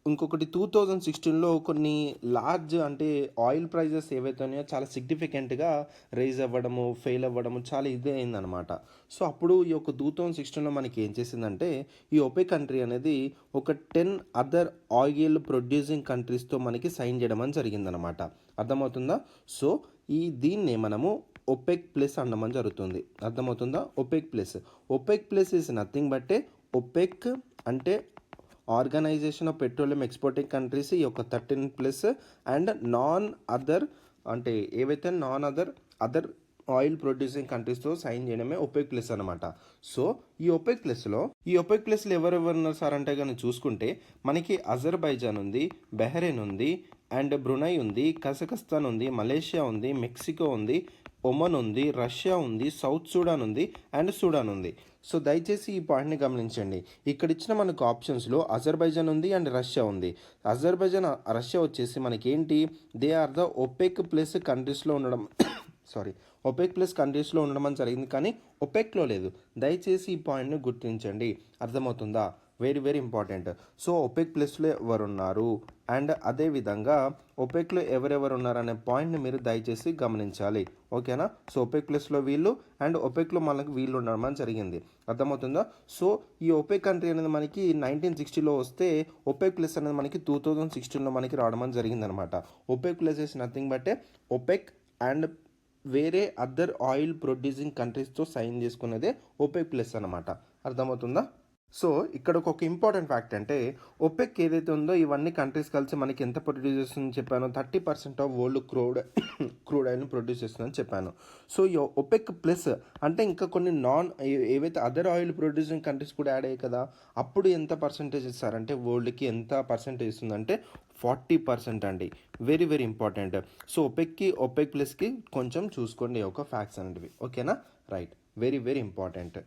ఇంకొకటి 2016లో కొన్ని లార్జ్ అంటే ఆయిల్ ప్రైజెస్ ఏవైతే ఉన్నాయో చాలా సిగ్నిఫికెంట్గా రైజ్ అవ్వడము, ఫెయిల్ అవ్వడము చాలా ఇదే అయిందనమాట. సో అప్పుడు ఈ యొక్క 2016లో మనకి ఏం చేసిందంటే ఈ ఒపే కంట్రీ అనేది ఒక 10 అదర్ ఆయిల్ ప్రొడ్యూసింగ్ కంట్రీస్తో మనకి సైన్ చేయడం అని జరిగిందనమాట. అర్థమవుతుందా. సో దీన్నే మనము ఒపెక్ ప్లస్ అనడం జరుగుతుంది. అర్థమవుతుందా. OPEC plus is nothing but OPEC అంటే organization of petroleum exporting countries ఈ యొక్క 13+ అండ్ నాన్ అదర్ అంటే ఏవైతే అదర్ ఆయిల్ ప్రొడ్యూసింగ్ కంట్రీస్తో సైన్ చేయడమే ఒపెక్ ప్లస్ అనమాట. సో ఈ ఒపెక్ ప్లస్లో ఎవరెవరు ఉన్నారు సార్ అంటే కానీ చూసుకుంటే మనకి అజర్బైజాన్ ఉంది, బెహ్రెయిన్ ఉంది అండ్ బ్రునై ఉంది, కజకస్తాన్ ఉంది, మలేషియా ఉంది, మెక్సికో ఉంది, ఒమన్ ఉంది, రష్యా ఉంది, సౌత్ సుడాన్ ఉంది అండ్ సుడాన్ ఉంది. సో దయచేసి ఈ పాయింట్ని గమనించండి. ఇక్కడ ఇచ్చిన మనకు ఆప్షన్స్లో అజర్బైజాన్ ఉంది అండ్ రష్యా ఉంది. అజర్బైజాన్ రష్యా వచ్చేసి మనకి ఏంటి, they are the OPEC plus కంట్రీస్లో ఉండడం ఒపెక్ ప్లస్ కంట్రీస్లో ఉండడం అని జరిగింది, కానీ ఒపెక్లో లేదు. దయచేసి ఈ పాయింట్ని గుర్తించండి. అర్థమవుతుందా. Very very important. So OPEC ప్లస్లో ఎవరున్నారు అండ్ అదేవిధంగా ఒపెక్లో ఎవరెవరు ఉన్నారనే పాయింట్ని మీరు దయచేసి గమనించాలి. ఓకేనా. సో ఒపెక్ ప్లస్లో వీళ్ళు అండ్ ఒపెక్లో మనకు వీళ్ళు ఉండడం జరిగింది. అర్థమవుతుందా. సో ఈ ఒపెక్ కంట్రీ అనేది మనకి 1960లో వస్తే ఒపెక్ ప్లస్ అనేది మనకి 2016లో మనకి రావడం జరిగిందనమాట. OPEC plus is nothing but OPEC and వేరే అదర్ ఆయిల్ ప్రొడ్యూసింగ్ కంట్రీస్తో సైన్ చేసుకున్నదే ఒపెక్ ప్లస్ అనమాట. అర్థమవుతుందా. సో ఇక్కడ ఒక ఇంపార్టెంట్ ఫ్యాక్ట్ అంటే ఒపెక్ ఏదైతే ఉందో ఇవన్నీ కంట్రీస్ కలిసి మనకి ఎంత ప్రొడ్యూస్ చేస్తుందని చెప్పాను, 30% ఆఫ్ వరల్డ్ క్రూడ్ ఆయిల్ని ప్రొడ్యూస్ చేస్తుందని చెప్పాను. సో ఈ ఒపెక్ ప్లస్ అంటే ఇంకా కొన్ని ఏవైతే అదర్ ఆయిల్ ప్రొడ్యూసింగ్ కంట్రీస్ కూడా యాడ్ అయ్యాయి కదా, అప్పుడు ఎంత పర్సెంటేజ్ ఇస్తారంటే వరల్డ్కి ఎంత పర్సెంటేజ్ ఇస్తుందంటే 40% అండి. Very very important. So OPEC ప్లస్కి కొంచెం చూసుకోండి ఒక ఫ్యాక్ట్స్ అనేవి. ఓకేనా. Right. Very very important.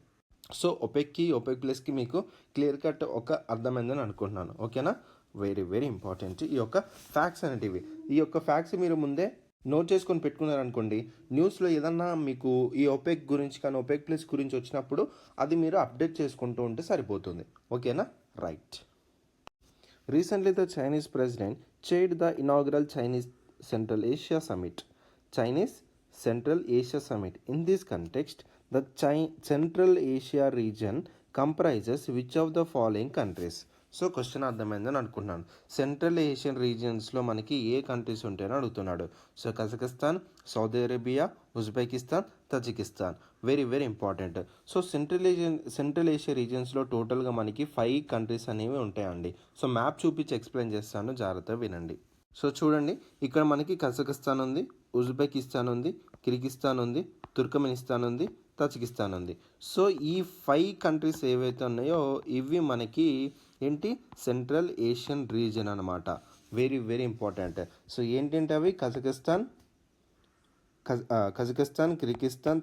So OPEC ప్లస్కి మీకు క్లియర్ కట్ ఒక అర్థమైందని అనుకుంటున్నాను. ఓకేనా. వెరీ వెరీ ఇంపార్టెంట్ ఈ యొక్క ఫ్యాక్ట్స్ అనేటివి. ఈ యొక్క ఫ్యాక్ట్స్ మీరు ముందే నోట్ చేసుకొని పెట్టుకున్నారనుకోండి, న్యూస్లో ఏదన్నా మీకు ఈ ఒపెక్ గురించి కానీ ఒపెక్ ప్లస్ గురించి వచ్చినప్పుడు అది మీరు అప్డేట్ చేసుకుంటూ ఉంటే సరిపోతుంది. ఓకేనా. Right. Recently, the Chinese president chaired the inaugural Chinese Central Asia Summit. In this context, the Central Asia region comprises which of the following countries? So question అర్థమైందని అనుకుంటున్నాను. సెంట్రల్ ఏషియన్ రీజియన్స్లో మనకి ఏ కంట్రీస్ ఉంటాయని అడుగుతున్నాడు. So Kazakhstan, Saudi Arabia, Uzbekistan, Tajikistan. Very very important. So central Asia రీజియన్స్లో టోటల్గా మనకి 5 countries అనేవి ఉంటాయండి. సో మ్యాప్ చూపించి ఎక్స్ప్లెయిన్ చేస్తాను, జాగ్రత్తగా వినండి. సో చూడండి, ఇక్కడ మనకి కజకస్తాన్ ఉంది, ఉజ్బెకిస్తాన్ ఉంది, కిర్గిస్తాన్ ఉంది, తుర్కమెనిస్తాన్ ఉంది, తజికిస్తాన్ ఉంది. సో ఈ 5 కంట్రీస్ ఏవైతే ఉన్నాయో ఇవి మనకి ఏంటి సెంట్రల్ ఏషియన్ రీజియన్ అనమాట. Very very important. సో ఏంటంటే అవి Kazakhstan, Kyrgyzstan,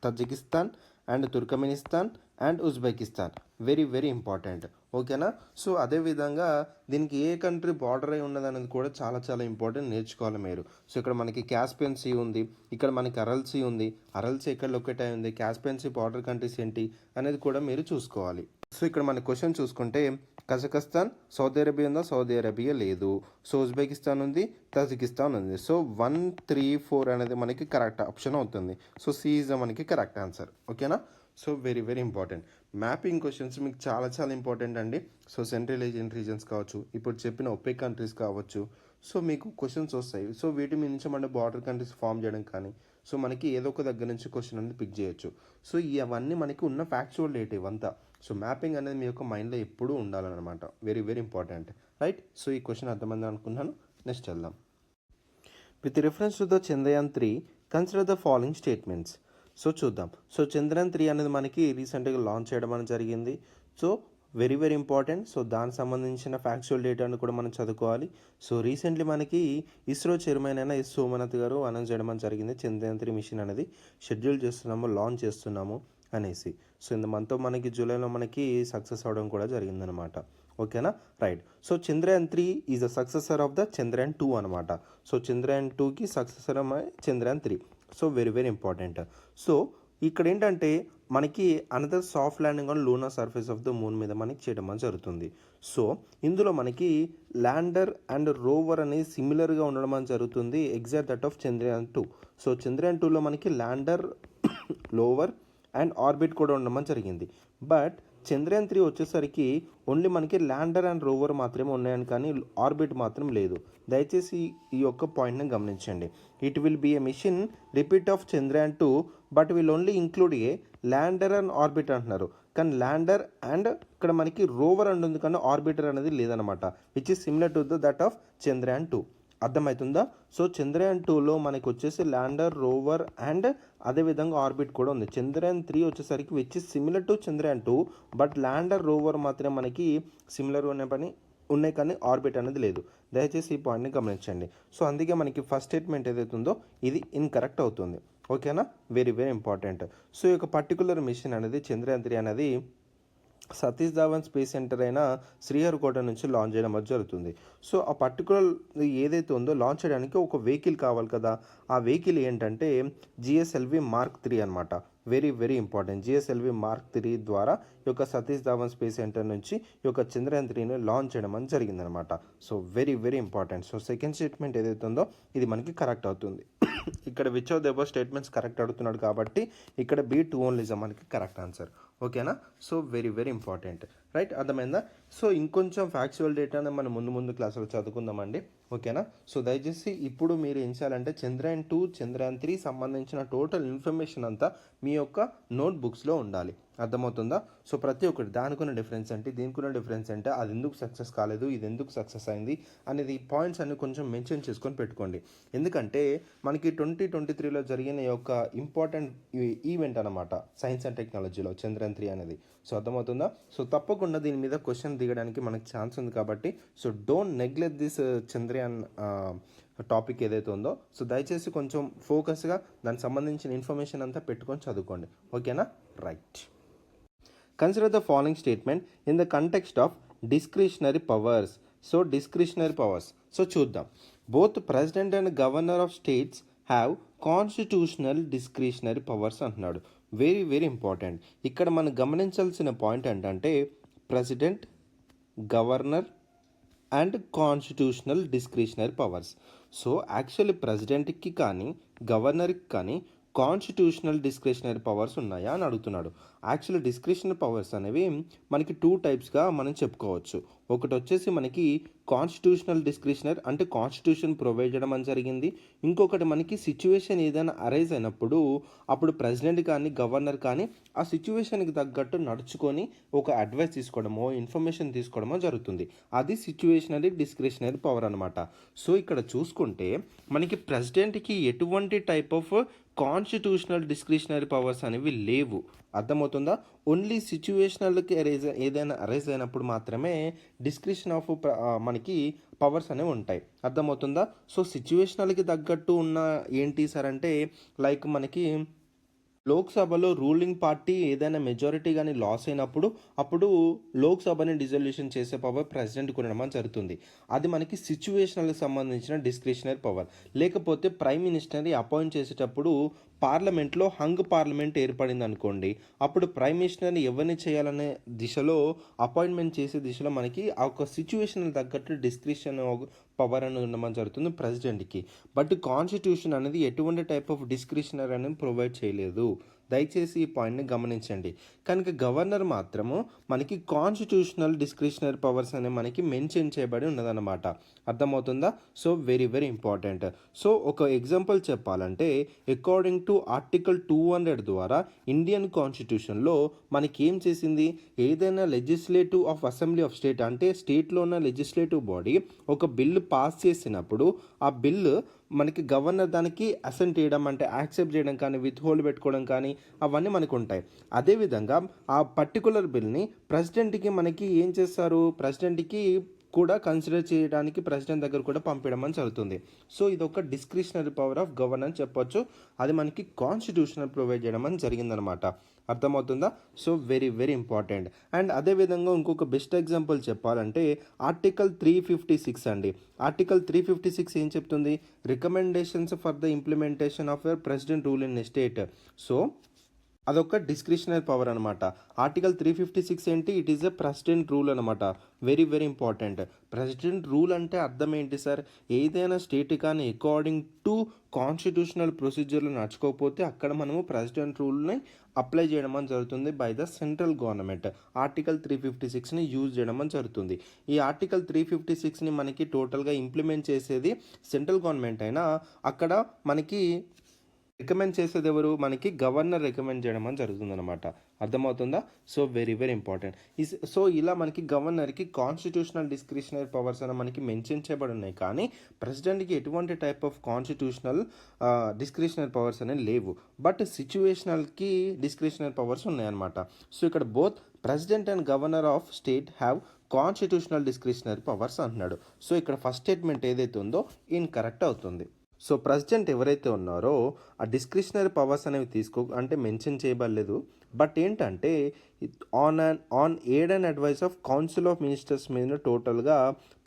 Tajikistan and Turkmenistan and Uzbekistan. Very very important. ఓకేనా? సో అదేవిధంగా దీనికి ఏ కంట్రీ బార్డర్ అయి ఉన్నదనేది కూడా చాలా చాలా ఇంపార్టెంట్, నేర్చుకోవాలి మీరు. సో ఇక్కడ మనకి క్యాస్పియన్ సీ ఉంది, ఇక్కడ మనకి అరల్ సీ ఉంది. అరల్ సీ ఎక్కడ లొకేట్ అయి ఉంది, క్యాస్పియన్ సీ బార్డర్ కంట్రీస్ ఏంటి అనేది కూడా మీరు చూసుకోవాలి. సో ఇక్కడ మన క్వశ్చన్ చూసుకుంటే కజకస్తాన్, సౌదీ అరేబియా ఉందా? సౌదీ అరేబియా లేదు. సో ఉజ్బెకిస్తాన్ ఉంది, తజికిస్తాన్ ఉంది. సో 1, 3, 4 అనేది మనకి కరెక్ట్ ఆప్షన్ అవుతుంది. సో సి ఈజ్ మనకి కరెక్ట్ ఆన్సర్. ఓకేనా? So very very important. Mapping questions మీకు చాలా చాలా ఇంపార్టెంట్ అండి. సో సెంట్రల్ ఏషియన్ రీజన్స్ కావచ్చు, ఇప్పుడు చెప్పిన ఒపెక్ కంట్రీస్ కావచ్చు. సో మీకు క్వశ్చన్స్ వస్తాయి. సో వీటి మీద నుంచి మన బార్డర్ కంట్రీస్ ఫామ్ చేయడం కానీ, సో మనకి ఏదో ఒక దగ్గర నుంచి క్వశ్చన్ అనేది పిక్ చేయొచ్చు. సో ఇవన్నీ మనకి ఉన్న ఫ్యాక్చువల్ డేట్ ఇవంతా. సో మ్యాపింగ్ అనేది మీ యొక్క మైండ్లో ఎప్పుడూ ఉండాలన్నమాట. Very very important, right? So ఈ క్వశ్చన్ అర్థమైంది అనుకున్నాను. నెక్స్ట్ వెళ్దాం. With reference to the Chandrayaan 3 consider the following statements. So చూద్దాం. సో చంద్రయాన్ 3 అనేది మనకి రీసెంట్గా లాంచ్ చేయడం అనేది జరిగింది. So very very important. So దానికి సంబంధించిన ఫ్యాక్చువల్ డేటాను కూడా మనం చదువుకోవాలి. సో రీసెంట్లీ మనకి ఇస్రో చైర్మన్ అయిన ఎస్ సోమనాథ్ గారు అనౌన్స్ చేయడం అనేది జరిగింది. చంద్రయాన్ 3 మిషన్ అనేది షెడ్యూల్ చేస్తున్నాము, లాంచ్ చేస్తున్నాము అనేసి. సో ఇంత మంత్ మనకి జూలైలో మనకి సక్సెస్ అవడం కూడా జరిగిందనమాట. ఓకేనా? Right. So Chandrayaan 3 is the successor of the Chandrayaan 2 అనమాట. సో చంద్రయాన్ 2కి successor Chandrayaan 3. So very very important. So ఇక్కడ ఏంటంటే మనకి another soft landing on lunar surface of the moon మీద మనకి చేయడం అనేది జరుగుతుంది. సో ఇందులో మనకి ల్యాండర్ అండ్ రోవర్ అనేది సిమిలర్గా ఉండడం అనేది జరుగుతుంది, exact that of Chandrayaan 2. So Chandrayaan 2లో మనకి ల్యాండర్, లోవర్ అండ్ ఆర్బిట్ కూడా ఉండడం జరిగింది. బట్ చంద్రయాన్ 3 వచ్చేసరికి ఓన్లీ మనకి ల్యాండర్ అండ్ రోవర్ మాత్రమే ఉన్నాయని, కానీ ఆర్బిట్ మాత్రం లేదు. దయచేసి ఈ యొక్క పాయింట్ని గమనించండి. It will be a mission repeat of Chandrayaan 2 but will only include a lander and orbit అంటున్నారు. కానీ ల్యాండర్ అండ్ ఇక్కడ మనకి రోవర్ అండ్ ఉంది, కానీ ఆర్బిటర్ అనేది లేదనమాట, which is similar to that of Chandrayaan 2. అర్థమవుతుందా? సో చంద్రయాన్ 2లో మనకి వచ్చేసి ల్యాండర్, రోవర్ అండ్ అదేవిధంగా ఆర్బిట్ కూడా ఉంది. చంద్రయాన్ 3 వచ్చేసరికి which is similar to Chandrayaan 2 but lander, rover మాత్రమే మనకి సిమిలర్ ఉన్నాయి, కానీ ఆర్బిట్ అనేది లేదు. దయచేసి ఈ పాయింట్ని గమనించండి. సో అందుకే మనకి ఫస్ట్ స్టేట్మెంట్ ఏదైతే ఉందో ఇది ఇన్కరెక్ట్ అవుతుంది. ఓకేనా? Very very important. సో ఈ యొక్క పర్టికులర్ మిషన్ అనేది చంద్రయాన్ 3 అనేది సతీష్ ధావన్ స్పేస్ సెంటర్ అయిన శ్రీహరికోట నుంచి లాంచ్ చేయడం జరుగుతుంది. సో ఆ పర్టికులర్ ఏదైతే ఉందో లాంచ్ చేయడానికి ఒక వెహికల్ కావాలి కదా. ఆ వెహికల్ ఏంటంటే జిఎస్ఎల్వి మార్క్ 3 అనమాట. Very very important. GSLV mark 3 ద్వారా ఈ యొక్క సతీష్ ధావన్ స్పేస్ సెంటర్ నుంచి ఈ యొక్క చంద్రయాన్ 3ని లాంచ్ చేయడం అని జరిగిందనమాట. So very very important. So second statement ఏదైతే ఉందో ఇది మనకి కరెక్ట్ అవుతుంది. ఇక్కడ which of the above statements correct అడుగుతున్నాడు కాబట్టి ఇక్కడ B2 ఓన్లీ ఇస్ మనకి కరెక్ట్ ఆన్సర్. ఓకేనా? So very very important, right? అర్థమైందా? సో ఇంకొంచెం ఫ్యాక్చువల్ డేటాని మనం ముందు క్లాసులో చదువుకుందామండి. ఓకేనా? సో దయచేసి ఇప్పుడు మీరు ఏం చేయాలంటే చంద్రయాన్ 2, చంద్రయాన్ 3 సంబంధించిన టోటల్ ఇన్ఫర్మేషన్ అంతా మీ యొక్క నోట్బుక్స్లో ఉండాలి. అర్థమవుతుందా? సో ప్రతి ఒక్కటి దానికున్న డిఫరెన్స్ ఏంటి, దీనికున్న డిఫరెన్స్ అంటే, అది ఎందుకు సక్సెస్ కాలేదు, ఇది ఎందుకు సక్సెస్ అయింది అనేది పాయింట్స్ అన్ని కొంచెం మెన్షన్ చేసుకొని పెట్టుకోండి. ఎందుకంటే మనకి 2023లో జరిగిన ఈ యొక్క ఇంపార్టెంట్ ఈవెంట్ అనమాట సైన్స్ అండ్ టెక్నాలజీలో చంద్రయాన్ 3 అనేది. సో అర్థమవుతుందా? సో తప్పకుండా దీని మీద క్వశ్చన్ దిగడానికి మనకు ఛాన్స్ ఉంది కాబట్టి so don't neglect this Chandrayaan topic ఏదైతే ఉందో. సో దయచేసి కొంచెం ఫోకస్గా దానికి సంబంధించిన ఇన్ఫర్మేషన్ అంతా పెట్టుకొని చదువుకోండి. ఓకేనా? Right. Consider the following statement in the context of discretionary powers. So discretionary powers. So చూద్దాం. Both president and governor of states have constitutional discretionary powers అంటున్నాడు. Very very important. ఇక్కడ మనం గమనించాల్సిన పాయింట్ ఏంటంటే president, governor and constitutional discretionary powers. So actually ప్రెసిడెంట్కి కానీ గవర్నర్కి కానీ కాన్స్టిట్యూషనల్ డిస్క్రిషనరీ పవర్స్ ఉన్నాయా అని అడుగుతున్నాడు. యాక్చువల్లీ డిస్క్రిషనరీ పవర్స్ అనేవి మనకి 2 టైప్స్గా మనం చెప్పుకోవచ్చు. ఒకటి వచ్చేసి మనకి కాన్స్టిట్యూషనల్ డిస్క్రిషనరీ అంటే కాన్స్టిట్యూషన్ ప్రొవైడ్ చేయడం అని జరిగింది. ఇంకొకటి మనకి సిచ్యువేషన్ ఏదైనా అరైజ్ అయినప్పుడు అప్పుడు ప్రెసిడెంట్ కానీ గవర్నర్ కానీ ఆ సిచ్యువేషన్కి తగ్గట్టు నడుచుకొని ఒక అడ్వైస్ తీసుకోవడమో ఇన్ఫర్మేషన్ తీసుకోవడమో జరుగుతుంది. అది సిచ్యువేషనరీ డిస్క్రిషనరీ పవర్ అనమాట. సో ఇక్కడ చూసుకుంటే మనకి ప్రెసిడెంట్కి ఎటువంటి type of constitutional discretionary powers అనేవి లేవు. అర్థమవుతుందా? ఓన్లీ సిచ్యువేషనల్కి ఏదైనా అరైజ్ అయినప్పుడు మాత్రమే డిస్క్రిషన్ ఆఫ్ మనకి పవర్స్ అనేవి ఉంటాయి. అర్థమవుతుందా? సో సిచ్యువేషనల్కి తగ్గట్టు ఉన్న ఏంటి సార్ అంటే లైక్ మనకి లోక్‌సభలో రూలింగ్ పార్టీ ఏదైనా మెజారిటీ గాని లాస్ అయినప్పుడు, అప్పుడు లోక్‌సభని డిసొల్యూషన్ చేసే పవర్ ప్రెసిడెంట్‌కి ఉండడం జరుగుతుంది. అది మనకి సిట్యుయేషనల్‌కి సంబంధించిన డిస్క్రిషనరీ పవర్. లేకపోతే ప్రైమ్ మినిస్టర్‌ని అపాయింట్ చేసేటప్పుడు పార్లమెంట్‌లో హంగ్ పార్లమెంట్ ఏర్పడిందనుకోండి. అప్పుడు ప్రైమ్ మినిస్టర్‌ని ఎవరిని చేయాలనే దిశలో అపాయింట్‌మెంట్ చేసే దిశలో మనకి ఆ ఒక సిట్యుయేషన్‌కి తగ్గట్టు డిస్క్రిషన్ పవర్ అనేది ఉండడం జరుగుతుంది ప్రెసిడెంట్‌కి. బట్ కాన్స్టిట్యూషన్ అనేది ఎటువంటి టైప్ ఆఫ్ డిస్క్రిషనరీ అనేది ప్రొవైడ్ చేయలేదు. దయచేసి ఈ పాయింట్‌ని గమనించండి. కనుక గవర్నర్ మాత్రము మనకి కాన్స్టిట్యూషనల్ డిస్క్రిషనరీ పవర్స్ అనేవి మనకి మెన్షన్ చేయబడి ఉన్నదన్నమాట. అర్థమవుతుందా? So very very important. So ఒక ఎగ్జాంపుల్ చెప్పాలంటే అకార్డింగ్ టు ఆర్టికల్ 200 ద్వారా ఇండియన్ కాన్స్టిట్యూషన్‌లో మనకి ఏం చేసింది, ఏదైనా legislative of assembly of state అంటే స్టేట్‌లో ఉన్న లెజిస్లేటివ్ బాడీ ఒక బిల్లు పాస్ చేసినప్పుడు ఆ బిల్లు మనకి గవర్నర్ దానికి అసెంట్ చేయడం అంటే యాక్సెప్ట్ చేయడం కానీ, విత్ హోల్డ్ పెట్టుకోవడం కానీ అవన్నీ మనకు ఉంటాయి. అదేవిధంగా ఆ పర్టికులర్ బిల్ని ప్రెసిడెంట్‌కి మనకి ఏం చేస్తారు, ప్రెసిడెంట్‌కి కూడా కన్సిడర్ చేయడానికి ప్రెసిడెంట్ దగ్గర కూడా పంపించడం అని జరుగుతుంది. సో ఇదొక డిస్క్రిషనరీ పవర్ ఆఫ్ గవర్నర్ అని చెప్పొచ్చు. అది మనకి కాన్స్టిట్యూషనల్ ప్రొవైడ్ చేయడం అని జరిగిందనమాట. అర్థమవుతుందా? So very very important. And అదేవిధంగా ఇంకొక బెస్ట్ ఎగ్జాంపుల్ చెప్పాలంటే ఆర్టికల్ 356 అండి. ఆర్టికల్ 356 ఏం చెప్తుంది, recommendations for the implementation of your president rule in state. So అదొక డిస్క్రిషనరీ పవర్ అనమాట. ఆర్టికల్ 356 ఏంటి, it is a president rule అనమాట. Very very important. President rule అంటే అర్థం ఏంటి సార్, ఏదైనా స్టేట్ కానీ అకార్డింగ్ టు కాన్స్టిట్యూషనల్ ప్రొసీజర్లు నడుచుకోకపోతే అక్కడ మనము ప్రెసిడెంట్ రూల్ని అప్లై చేయడం అని జరుగుతుంది by the central government. Article 356ని యూజ్ చేయడం అని జరుగుతుంది. ఈ ఆర్టికల్ 356ని మనకి టోటల్గా ఇంప్లిమెంట్ చేసేది సెంట్రల్ గవర్నమెంట్ అయినా అక్కడ మనకి రికమెండ్ చేసేది ఎవరు, మనకి గవర్నర్ రికమెండ్ చేయడం అని జరుగుతుందన్నమాట. అర్థమవుతుందా? So very very important. So ఇలా మనకి గవర్నర్కి కాన్స్టిట్యూషనల్ డిస్క్రిషనరీ పవర్స్ అని మనకి మెన్షన్ చేయబడి ఉన్నాయి, కానీ ప్రెసిడెంట్కి ఎటువంటి type of constitutional discretionary powers అనేవి లేవు. బట్ సిచ్యువేషనల్కి డిస్క్రిషనరీ పవర్స్ ఉన్నాయన్నమాట. సో ఇక్కడ both president and governor of state have constitutional discretionary powers అంటున్నాడు. సో ఇక్కడ ఫస్ట్ స్టేట్మెంట్ ఏదైతే ఉందో ఇన్కరెక్ట్ అవుతుంది. సో ప్రెసిడెంట్ ఎవరైతే ఉన్నారో ఆ డిస్క్రిషనరీ పవర్స్ అనేవి అంటే మెన్షన్ చేయబడలేదు. బట్ ఏంటంటే on aid and advice of council of ministers మీద టోటల్గా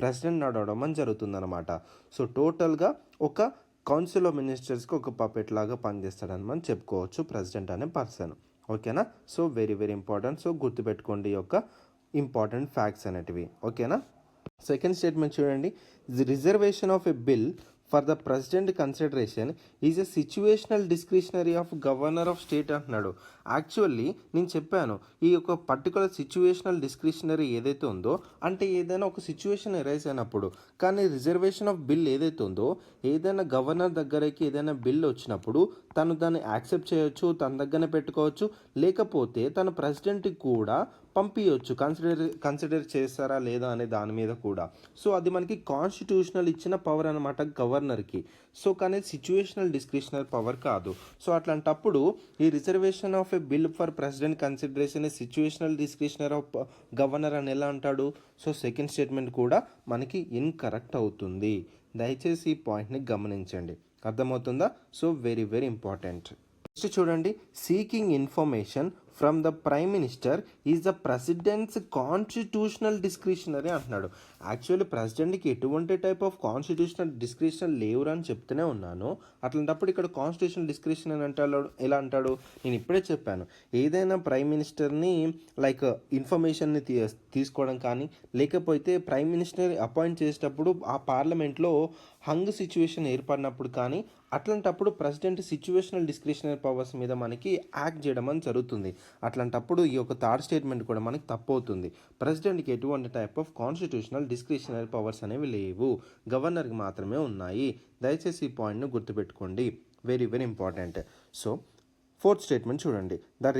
ప్రెసిడెంట్ నడవడం అని జరుగుతుందన్నమాట. సో టోటల్గా ఒక కౌన్సిల్ ఆఫ్ మినిస్టర్స్కి ఒక పపెట్ లాగా పనిచేస్తాడని మనం చెప్పుకోవచ్చు ప్రెసిడెంట్ అనే పర్సన్. ఓకేనా? So very very important. So గుర్తుపెట్టుకోండి ఈ యొక్క ఇంపార్టెంట్ ఫ్యాక్ట్స్ అనేటివి. ఓకేనా? సెకండ్ స్టేట్మెంట్ చూడండి, the reservation of a bill for the president consideration is a situational discretionary of governor of state అంటున్నాడు. యాక్చువల్లీ నేను చెప్పాను ఈ యొక్క పర్టికులర్ సిచ్యువేషనల్ డిస్క్రిషనరీ ఏదైతే ఉందో అంటే ఏదైనా ఒక సిచ్యువేషన్ ఎరైజ్ అయినప్పుడు, కానీ రిజర్వేషన్ ఆఫ్ బిల్ ఏదైతే ఉందో ఏదైనా గవర్నర్ దగ్గరికి ఏదైనా బిల్ వచ్చినప్పుడు తను దాన్ని యాక్సెప్ట్ చేయొచ్చు, తన దగ్గరనే పెట్టుకోవచ్చు, లేకపోతే తన ప్రెసిడెంట్కి కూడా పంపించవచ్చు కన్సిడర్ చేస్తారా లేదా అనే దాని మీద కూడా. సో అది మనకి కాన్స్టిట్యూషనల్ ఇచ్చిన పవర్ అనమాట గవర్నర్కి. సో కానీ సిచ్యువేషనల్ డిస్క్రిషనరీ పవర్ కాదు. సో అట్లాంటప్పుడు ఈ reservation of a bill for president consideration situational discretionary of governor అని ఎలా అంటాడు. సో సెకండ్ స్టేట్మెంట్ కూడా మనకి ఇన్కరెక్ట్ అవుతుంది. దయచేసి ఈ పాయింట్ని గమనించండి. అర్థమవుతుందా? So very very important. Next చూడండి, seeking information from the prime minister is the president's constitutional discretionary అంటున్నాడు. యాక్చువల్లీ ప్రెసిడెంట్కి ఎటువంటి టైప్ ఆఫ్ కాన్స్టిట్యూషనల్ డిస్క్రిషన్ లేవురా అని చెప్తూనే ఉన్నాను. అట్లాంటప్పుడు ఇక్కడ కాన్స్టిట్యూషనల్ డిస్క్రిషన్ అని అంటాడు, ఎలా అంటాడు, నేను ఇప్పుడే చెప్పాను. ఏదైనా ప్రైమ్ మినిస్టర్ని లైక్ ఇన్ఫర్మేషన్ని తీసుకోవడం కానీ, లేకపోతే ప్రైమ్ మినిస్టర్ అపాయింట్ చేసేటప్పుడు ఆ పార్లమెంట్లో హంగ్ సిచ్యువేషన్ ఏర్పడినప్పుడు కానీ అట్లాంటప్పుడు ప్రెసిడెంట్ సిచ్యువేషనల్ డిస్క్రిషనరీ పవర్స్ మీద మనకి యాక్ట్ చేయడం అని జరుగుతుంది. అట్లాంటప్పుడు ఈ యొక్క థర్డ్ స్టేట్మెంట్ కూడా మనకి తప్పు అవుతుంది. ప్రెసిడెంట్కి ఎటువంటి type of constitutional discretionary powers అనేవి లేవు, గవర్నర్కి మాత్రమే ఉన్నాయి. దయచేసి ఈ పాయింట్ను గుర్తుపెట్టుకోండి. Very very important. So fourth statement చూడండి, the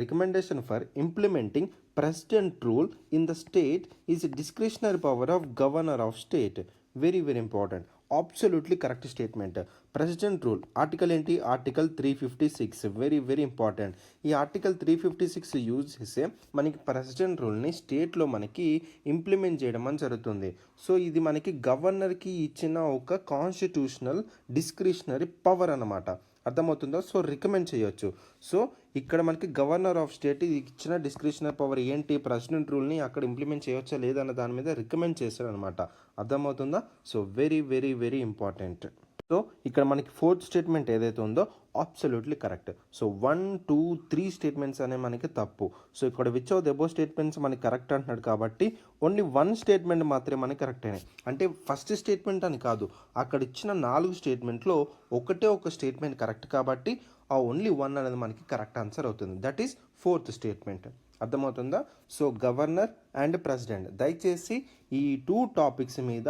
recommendation for implementing president rule in the state is discretionary power of governor of state. Very very important. Absolutely correct statement. President rule article ఏంటి, article 356. Very very important. ఈ article 356 use చేసే మనకి president రూల్ని స్టేట్లో మనకి implement చేయడం అని జరుగుతుంది. So ఇది మనకి గవర్నర్కి ఇచ్చిన ఒక కాన్స్టిట్యూషనల్ డిస్క్రిషనరీ పవర్ అన్నమాట. అర్థమవుతుందో. సో రికమెండ్ చేయొచ్చు. సో ఇక్కడ మనకి గవర్నర్ ఆఫ్ స్టేట్ ఇచ్చిన డిస్క్రిషనరీ పవర్ ఏంటి, ప్రెసిడెంట్ రూల్ని అక్కడ ఇంప్లిమెంట్ చేయొచ్చా లేదా అన్న దాని మీద రికమెండ్ చేశారనమాట. అర్థమవుతుందా. So very very very important. So ఇక్కడ మనకి ఫోర్త్ స్టేట్మెంట్ ఏదైతే ఉందో అబ్సల్యూట్లీ కరెక్ట్. సో 1, 2, 3 స్టేట్మెంట్స్ అనేవి మనకి తప్పు. సో ఇక్కడ which of the above statements మనకి కరెక్ట్ అంటున్నాడు కాబట్టి ఓన్లీ 1 స్టేట్మెంట్ మాత్రమే మనకి కరెక్ట్ అయినాయి. అంటే ఫస్ట్ స్టేట్మెంట్ అని కాదు, అక్కడ ఇచ్చిన 4 స్టేట్మెంట్లో ఒకటే ఒక స్టేట్మెంట్ కరెక్ట్ కాబట్టి ఆ ఓన్లీ 1 అనేది మనకి కరెక్ట్ ఆన్సర్ అవుతుంది. That is fourth statement. అర్థమవుతుందా. సో గవర్నర్ అండ్ ప్రెసిడెంట్, దయచేసి ఈ 2 టాపిక్స్ మీద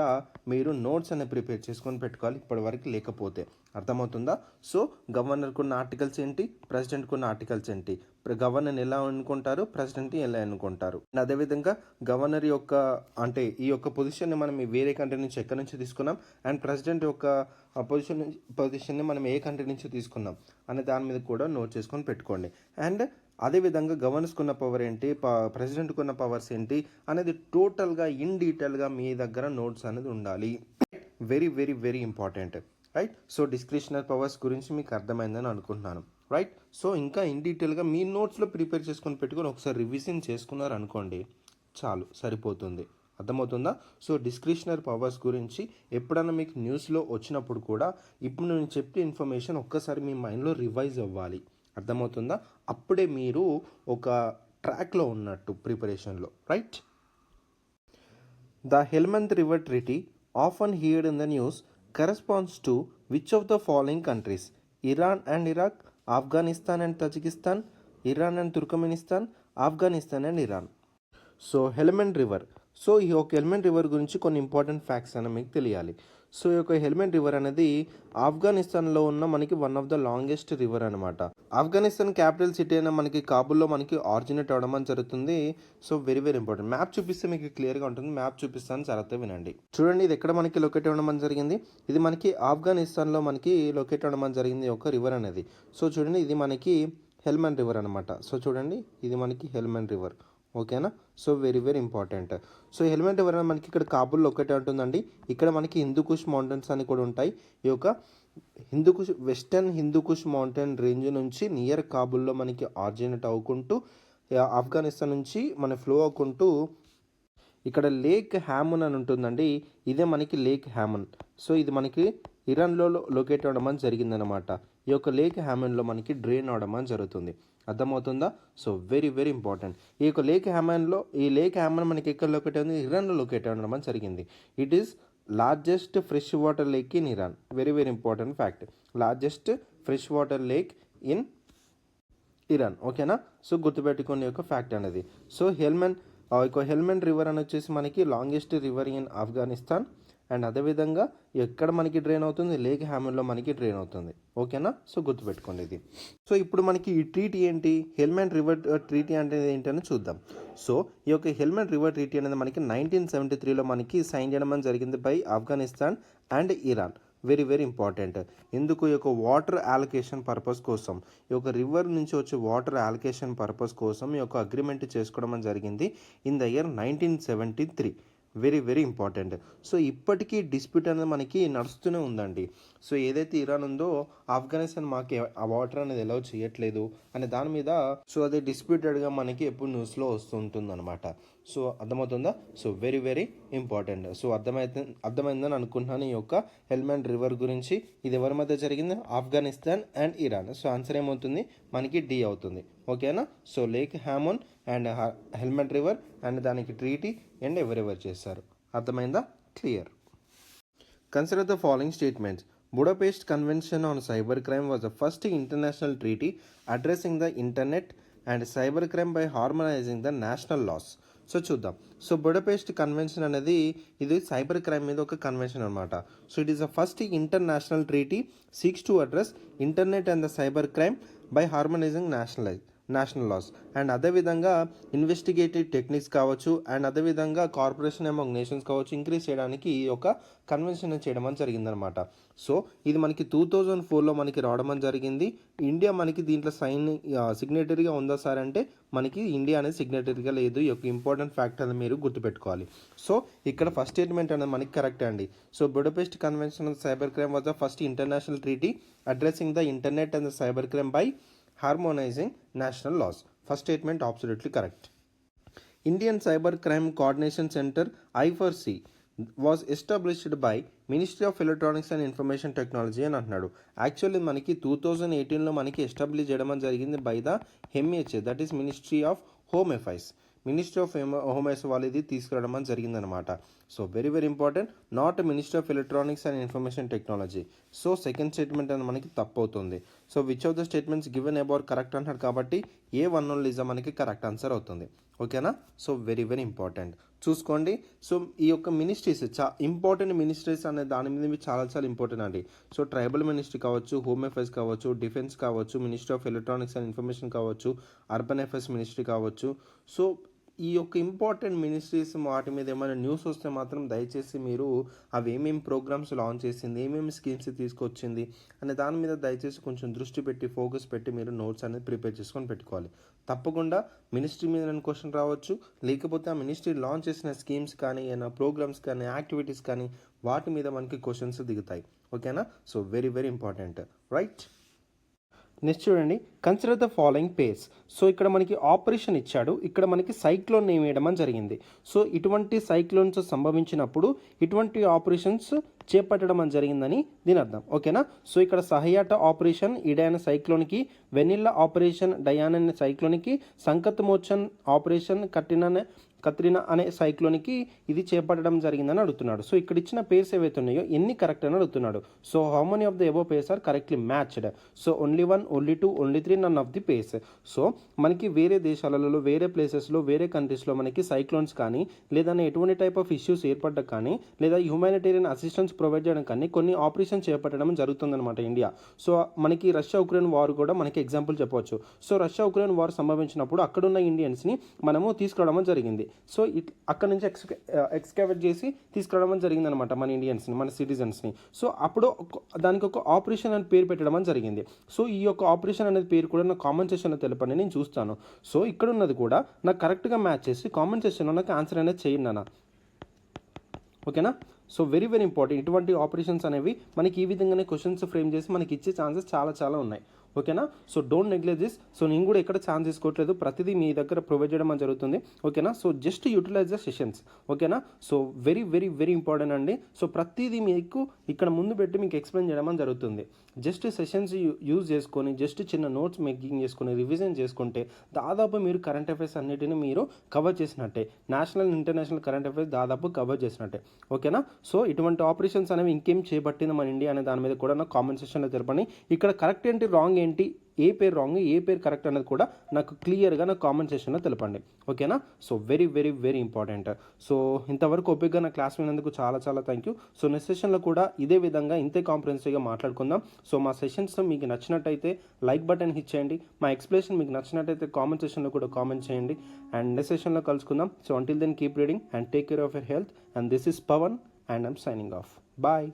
మీరు నోట్స్ అనేవి ప్రిపేర్ చేసుకొని పెట్టుకోవాలి ఇప్పటివరకు లేకపోతే. అర్థమవుతుందా. సో గవర్నర్కు ఉన్న ఆర్టికల్స్ ఏంటి, ప్రెసిడెంట్కు ఉన్న ఆర్టికల్స్ ఏంటి, గవర్నర్ ఎలా ఎన్నుకుంటారు, ప్రెసిడెంట్ ఎలా ఎన్నుకుంటారు, అదేవిధంగా గవర్నర్ యొక్క అంటే ఈ యొక్క పొజిషన్ని మనం వేరే కంట్రీ నుంచి ఎక్కడి నుంచి తీసుకున్నాం, అండ్ ప్రెసిడెంట్ యొక్క పొజిషన్ని మనం ఏ కంట్రీ నుంచి తీసుకున్నాం అనే దాని మీద కూడా నోట్ చేసుకొని పెట్టుకోండి. అండ్ అదేవిధంగా గవర్నర్స్కి ఉన్న పవర్ ఏంటి, ప్రెసిడెంట్కి ఉన్న పవర్స్ ఏంటి అనేది టోటల్గా ఇన్ డీటెయిల్గా మీ దగ్గర నోట్స్ అనేది ఉండాలి. Very very very important. Right. So discretionary powers గురించి మీకు అర్థమైందని అనుకుంటున్నాను. రైట్. సో ఇంకా ఇన్ డీటెయిల్గా మీ నోట్స్లో ప్రిపేర్ చేసుకొని పెట్టుకొని ఒకసారి రివిజన్ చేసుకున్నారు అనుకోండి, చాలు, సరిపోతుంది. అర్థమవుతుందా. సో డిస్క్రిషనరీ పవర్స్ గురించి ఎప్పుడన్నా మీకు న్యూస్లో వచ్చినప్పుడు కూడా ఇప్పుడు నేను చెప్పే ఇన్ఫర్మేషన్ ఒక్కసారి మీ మైండ్లో రివైజ్ అవ్వాలి. అర్థమవుతుందా. అప్పుడే మీరు ఒక ట్రాక్లో ఉన్నట్టు ప్రిపరేషన్లో. Right. The Helmand river treaty often heard in the news corresponds to which of the following countries, Iran and Iraq, Afghanistan and Tajikistan, Iran and Turkmenistan, Afghanistan and Iran. So Helmand river. So ఈ యొక్క హెల్మంత్ రివర్ గురించి కొన్ని ఇంపార్టెంట్ ఫ్యాక్ట్స్ అనేవి మీకు తెలియాలి. So ఈ యొక్క హెల్మంత్ river అనేది ఆఫ్ఘనిస్తాన్లో ఉన్న మనకి one of the longest river అనమాట. ఆఫ్ఘనిస్తాన్ క్యాపిటల్ సిటీ అయినా మనకి కాబుల్లో మనకి ఆరిజినేట్ అవడం అని జరుగుతుంది. So very very important. Map చూపిస్తే మీకు క్లియర్గా ఉంటుంది. మ్యాప్ చూపిస్తాను, జాగ్రత్తగా వినండి. చూడండి, ఇది ఎక్కడ మనకి లొకేట్ అవ్వడం అని జరిగింది. ఇది మనకి ఆఫ్ఘనిస్తాన్లో మనకి లొకేట్ అవ్వడం అని జరిగింది ఒక రివర్ అనేది. సో చూడండి, ఇది మనకి హెల్మంత్ రివర్ అనమాట. సో చూడండి, ఇది మనకి హెల్మంత్ రివర్. ఓకేనా. So very very important. So Helmand river మనకి ఇక్కడ కాబుల్లో ఒకటే ఉంటుందండి. ఇక్కడ మనకి హిందూకుష్ మౌంటైన్స్ అని కూడా ఉంటాయి. ఈ యొక్క వెస్టర్న్ హిందూకుష్ మౌంటైన్ రేంజ్ నుంచి నియర్ కాబుల్లో మనకి ఆరిజినేట్ అవ్వుకుంటూ ఆఫ్ఘనిస్తాన్ నుంచి మన ఫ్లో అవ్వుకుంటూ ఇక్కడ లేక్ హ్యామన్ అని ఉంటుందండి. ఇదే మనకి లేక్ హ్యామన్. సో ఇది మనకి ఇరాన్లో లొకేట్ అవ్వడం అని జరిగిందనమాట. ఈ యొక్క లేక్ హ్యామన్లో మనకి డ్రైన్ అవడం అని జరుగుతుంది. అర్థమవుతుందా. So very very important. ఈ యొక్క లేక్ హ్యామన్ మనకి ఎక్కడ లొకేట్ అయింది, ఇరాన్లో లొకేట్ అవ్వడం అని జరిగింది. It is largest fresh water lake in Iran. Very very important fact. Largest fresh water lake in Iran. ఓకేనా. సో గుర్తుపెట్టుకునే యొక్క ఫ్యాక్ట్ అనేది. సో హెల్మంత్ రివర్ అని వచ్చేసి మనకి longest river in Afghanistan. And అదేవిధంగా ఎక్కడ మనకి డ్రైన్ అవుతుంది, లేక్ హ్యామన్లో మనకి డ్రైన్ అవుతుంది. ఓకేనా. సో గుర్తుపెట్టుకోండి ఇది. సో ఇప్పుడు మనకి ఈ ట్రీటీ ఏంటి, హెల్మంత్ రివర్ ట్రీటీ అంటే ఏంటని చూద్దాం. సో ఈ యొక్క హెల్మంత్ రివర్ ట్రీటీ అనేది మనకి 1973లో మనకి సైన్ చేయడం జరిగింది by Afghanistan and Iran. Very very important. ఎందుకు, ఈ యొక్క వాటర్ అలొకేషన్ పర్పస్ కోసం, ఈ యొక్క రివర్ నుంచి వచ్చే వాటర్ అలొకేషన్ పర్పస్ కోసం ఈ యొక్క అగ్రిమెంట్ చేసుకోవడం జరిగింది in the year 1973. Very very important. So ఇప్పటికీ డిస్ప్యూట్ అనేది మనకి నడుస్తూనే ఉందండి. సో ఏదైతే ఇరాన్ ఉందో ఆఫ్ఘనిస్తాన్ మాకు ఆ వాటర్ అనేది ఎలా చేయట్లేదు అనే దాని మీద సో అది డిస్ప్యూటెడ్గా మనకి ఎప్పుడు న్యూస్లో వస్తుంటుంది అనమాట. సో అర్థమవుతుందా. So very very important. So అర్థమైందని అనుకుంటున్నాను ఈ యొక్క హెల్మంత్ రివర్ గురించి. ఇది ఎవరి మధ్య జరిగింది, Afghanistan and Iran. So answer ఏమవుతుంది మనకి డి అవుతుంది. ఓకేనా. So lake Hamun and Helmand river and దానికి ట్రీటీ అండ్ ఎవరెవరు చేశారు. అర్థమైందా. Clear. Consider the following statements. Budapest Convention on Cybercrime was the first international treaty addressing the internet and cybercrime by harmonizing the national laws. So చూద్దాం. So Budapest convention అనేది ఇది cyber crime మీద ఒక convention అనమాట. So it is the first international treaty seeks to address internet and the cyber crime by harmonizing national laws. And అదేవిధంగా investigative techniques కావచ్చు and అదేవిధంగా corporation among nations కావచ్చు increase చేయడానికి ఈ యొక్క కన్వెన్షన్ చేయడం అని జరిగిందనమాట. సో ఇది మనకి 2004లో మనకి రావడం అని జరిగింది. ఇండియా మనకి దీంట్లో సిగ్నేటరీగా ఉందా సార్ అంటే మనకి ఇండియా అనేది సిగ్నేటరీగా లేదు. ఈ యొక్క ఇంపార్టెంట్ ఫ్యాక్ట్ అనేది మీరు గుర్తుపెట్టుకోవాలి. సో ఇక్కడ ఫస్ట్ స్టేట్మెంట్ అనేది మనకి కరెక్ట్ అండి. So Budapest convention on cyber crime was the first international treaty addressing the internet and the cyber crime by harmonizing national laws. First statement absolutely correct. Indian cyber crime coordination centre I4C was established by ministry of electronics and information technology అని అంటున్నాడు. Actually మనకి 2018లో మనకి establish చేయడం జరిగింది by the MHA, that is ministry of home affairs. Ministry of home affairs వాళ్ళు ఇది తీసుకురావడం అని జరిగిందనమాట. So very very important, not ministry of electronics and information technology. So second statement అనేది మనకి తప్పు అవుతుంది. So which of the statements given about correct అంటాడు కాబట్టి A1 ఓన్లీ ఇస్ మనకి కరెక్ట్ ఆన్సర్ అవుతుంది. ఓకేనా. సో వెరీ వెరీ ఇంపార్టెంట్ చూసుకోండి. సో ఈ యొక్క మినిస్ట్రీస్ ఇంపార్టెంట్ మినిస్ట్రీస్ అనే దాని మీద చాలా చాలా ఇంపార్టెంట్ అండి. సో ట్రైబల్ మినిస్ట్రీ కావచ్చు, హోమ్ అఫైర్స్ కావచ్చు, డిఫెన్స్ కావచ్చు, ministry of electronics and information కావచ్చు, అర్బన్ అఫైర్స్ మినిస్ట్రీ కావచ్చు. సో ఈ యొక్క ఇంపార్టెంట్ మినిస్ట్రీస్ వాటి మీద ఏమైనా న్యూస్ వస్తే మాత్రం దయచేసి మీరు అవి ఏమేమి ప్రోగ్రామ్స్ లాంచ్ చేసింది, ఏమేమి స్కీమ్స్ తీసుకొచ్చింది అనే దాని మీద దయచేసి కొంచెం దృష్టి పెట్టి ఫోకస్ పెట్టి మీరు నోట్స్ అనేది ప్రిపేర్ చేసుకొని పెట్టుకోవాలి. తప్పకుండా మినిస్ట్రీ మీద క్వశ్చన్ రావచ్చు, లేకపోతే ఆ మినిస్ట్రీ లాంచ్ చేసిన స్కీమ్స్ కానీ ఏమైనా ప్రోగ్రామ్స్ కానీ యాక్టివిటీస్ కానీ వాటి మీద మనకి క్వశ్చన్స్ దిగుతాయి. ఓకేనా. So very very important, right. Next చూడండి, consider the following pace. So ఇక్కడ మనకి ఆపరేషన్ ఇచ్చాడు, ఇక్కడ మనకి సైక్లోన్ నేమ్ వేయడం అని జరిగింది. సో ఇటువంటి సైక్లోన్స్ సంభవించినప్పుడు ఇటువంటి ఆపరేషన్స్ చేపట్టడం అని జరిగిందని దీని అర్థం. ఓకేనా. సో ఇక్కడ సహయాట ఆపరేషన్ ఇడాన్ సైక్లోన్కి, వెనిల్లా ఆపరేషన్ డయాన్ అనే సైక్లోన్కి, సంకత్ మోచన్ ఆపరేషన్ కత్రినా అనే సైక్లోన్కి ఇది చేపట్టడం జరిగిందని అడుగుతున్నాడు. సో ఇక్కడ ఇచ్చిన పేర్స్ ఏవైతే ఉన్నాయో ఎన్ని కరెక్ట్ అని అడుగుతున్నాడు. So how many of the above pairs are correctly matched. So only 1, only 2, only 3, none of the pairs. So మనకి వేరే దేశాలలో, వేరే ప్లేసెస్లో, వేరే కంట్రీస్లో మనకి సైక్లోన్స్ కానీ లేదా ఎటువంటి టైప్ ఆఫ్ ఇష్యూస్ ఏర్పడ్డా కానీ లేదా హ్యూమానిటేరియన్ అసిస్టెన్స్ ప్రొవైడ్ చేయడం కానీ కొన్ని ఆపరేషన్ చేపట్టడం జరుగుతుందన్నమాట ఇండియా. సో మనకి రష్యా ఉక్రెయిన్ వార్ కూడా మనకి ఎగ్జాంపుల్ చెప్పవచ్చు. సో రష్యా ఉక్రెయిన్ వార్ సంభవించినప్పుడు అక్కడున్న ఇండియన్స్ని మనము తీసుకురావడం జరిగింది. సో అక్కడ నుంచి ఎక్స్కావేట్ చేసి తీసుకురావడం జరిగిందనమాట మన ఇండియన్స్ని, మన సిటిజన్స్ని. సో అప్పుడు దానికి ఒక ఆపరేషన్ అని పేరు పెట్టడం జరిగింది. సో ఈ యొక్క ఆపరేషన్ అనేది పేరు కూడా నాకు కామెంట్ సెక్షన్లో తెలపండి, నేను చూస్తాను. సో ఇక్కడ ఉన్నది కూడా నాకు కరెక్ట్గా మ్యాచ్ చేసి కామెంట్ సెక్షన్లో నాకు ఆన్సర్ అనేది చేయండి అన్న. ఓకేనా. సో వెరీ వెరీ ఇంపార్టెంట్, ఇటువంటి ఆపరేషన్స్ అనేవి మనకి ఈ విధంగానే క్వశ్చన్స్ ఫ్రేమ్ చేసి మనకి ఇచ్చే ఛాన్సెస్ చాలా చాలా ఉన్నాయి. ఓకేనా. So don't neglect this. So నేను కూడా ఎక్కడ ఛాన్స్ తీసుకోవట్లేదు, ప్రతిదీ మీ దగ్గర ప్రొవైడ్ చేయడం జరుగుతుంది. ఓకేనా. So just utilize the sessions. ఓకేనా. So very very very important అండి. సో ప్రతిదీ మీకు ఇక్కడ ముందు పెట్టి మీకు ఎక్స్ప్లెయిన్ చేయడం జరుగుతుంది. జస్ట్ సెషన్స్ యూజ్ చేసుకొని జస్ట్ చిన్న నోట్స్ మేకింగ్ చేసుకొని రివిజన్ చేసుకుంటే దాదాపు మీరు కరెంట్ అఫైర్స్ అన్నిటిని మీరు కవర్ చేసినట్టే, నేషనల్ ఇంటర్నేషనల్ కరెంట్ అఫైర్స్ దాదాపు కవర్ చేసినట్టే. ఓకేనా. సో ఇటువంటి ఆపరేషన్స్ అనేవి ఇంకేం చేపట్టింది మన ఇండియా అనే దాని మీద కూడా నాకు కామెంట్ సెక్షన్లో తెలపండి. ఇక్కడ కరెక్ట్ ఏంటి, రాంగ్ ఏంటి, ఏ పేరు రాంగ్, ఏ పేరు కరెక్ట్ అనేది కూడా నాకు క్లియర్గా నాకు కామెంట్ సెక్షన్లో తెలపండి. ఓకేనా. So very very very important. So ఇంతవరకు ఓపికగా నా క్లాస్ విన్నందుకు చాలా చాలా థ్యాంక్ యూ. సో నెక్స్ట్ సెషన్లో కూడా ఇదే విధంగా ఇంతే కాంప్రహెన్సివ్గా మాట్లాడుకుందాం. సో మా సెషన్స్ మీకు నచ్చినట్టయితే లైక్ బటన్ హిట్ చేయండి, మా ఎక్స్ప్లెనేషన్ మీకు నచ్చినట్టయితే కామెంట్ సెక్షన్లో కూడా కామెంట్ చేయండి. అండ్ నెక్స్ట్ సెషన్లో కలుసుకుందాం. So until then keep reading and take care of your health. And this is Pavan and I'm signing off. Bye.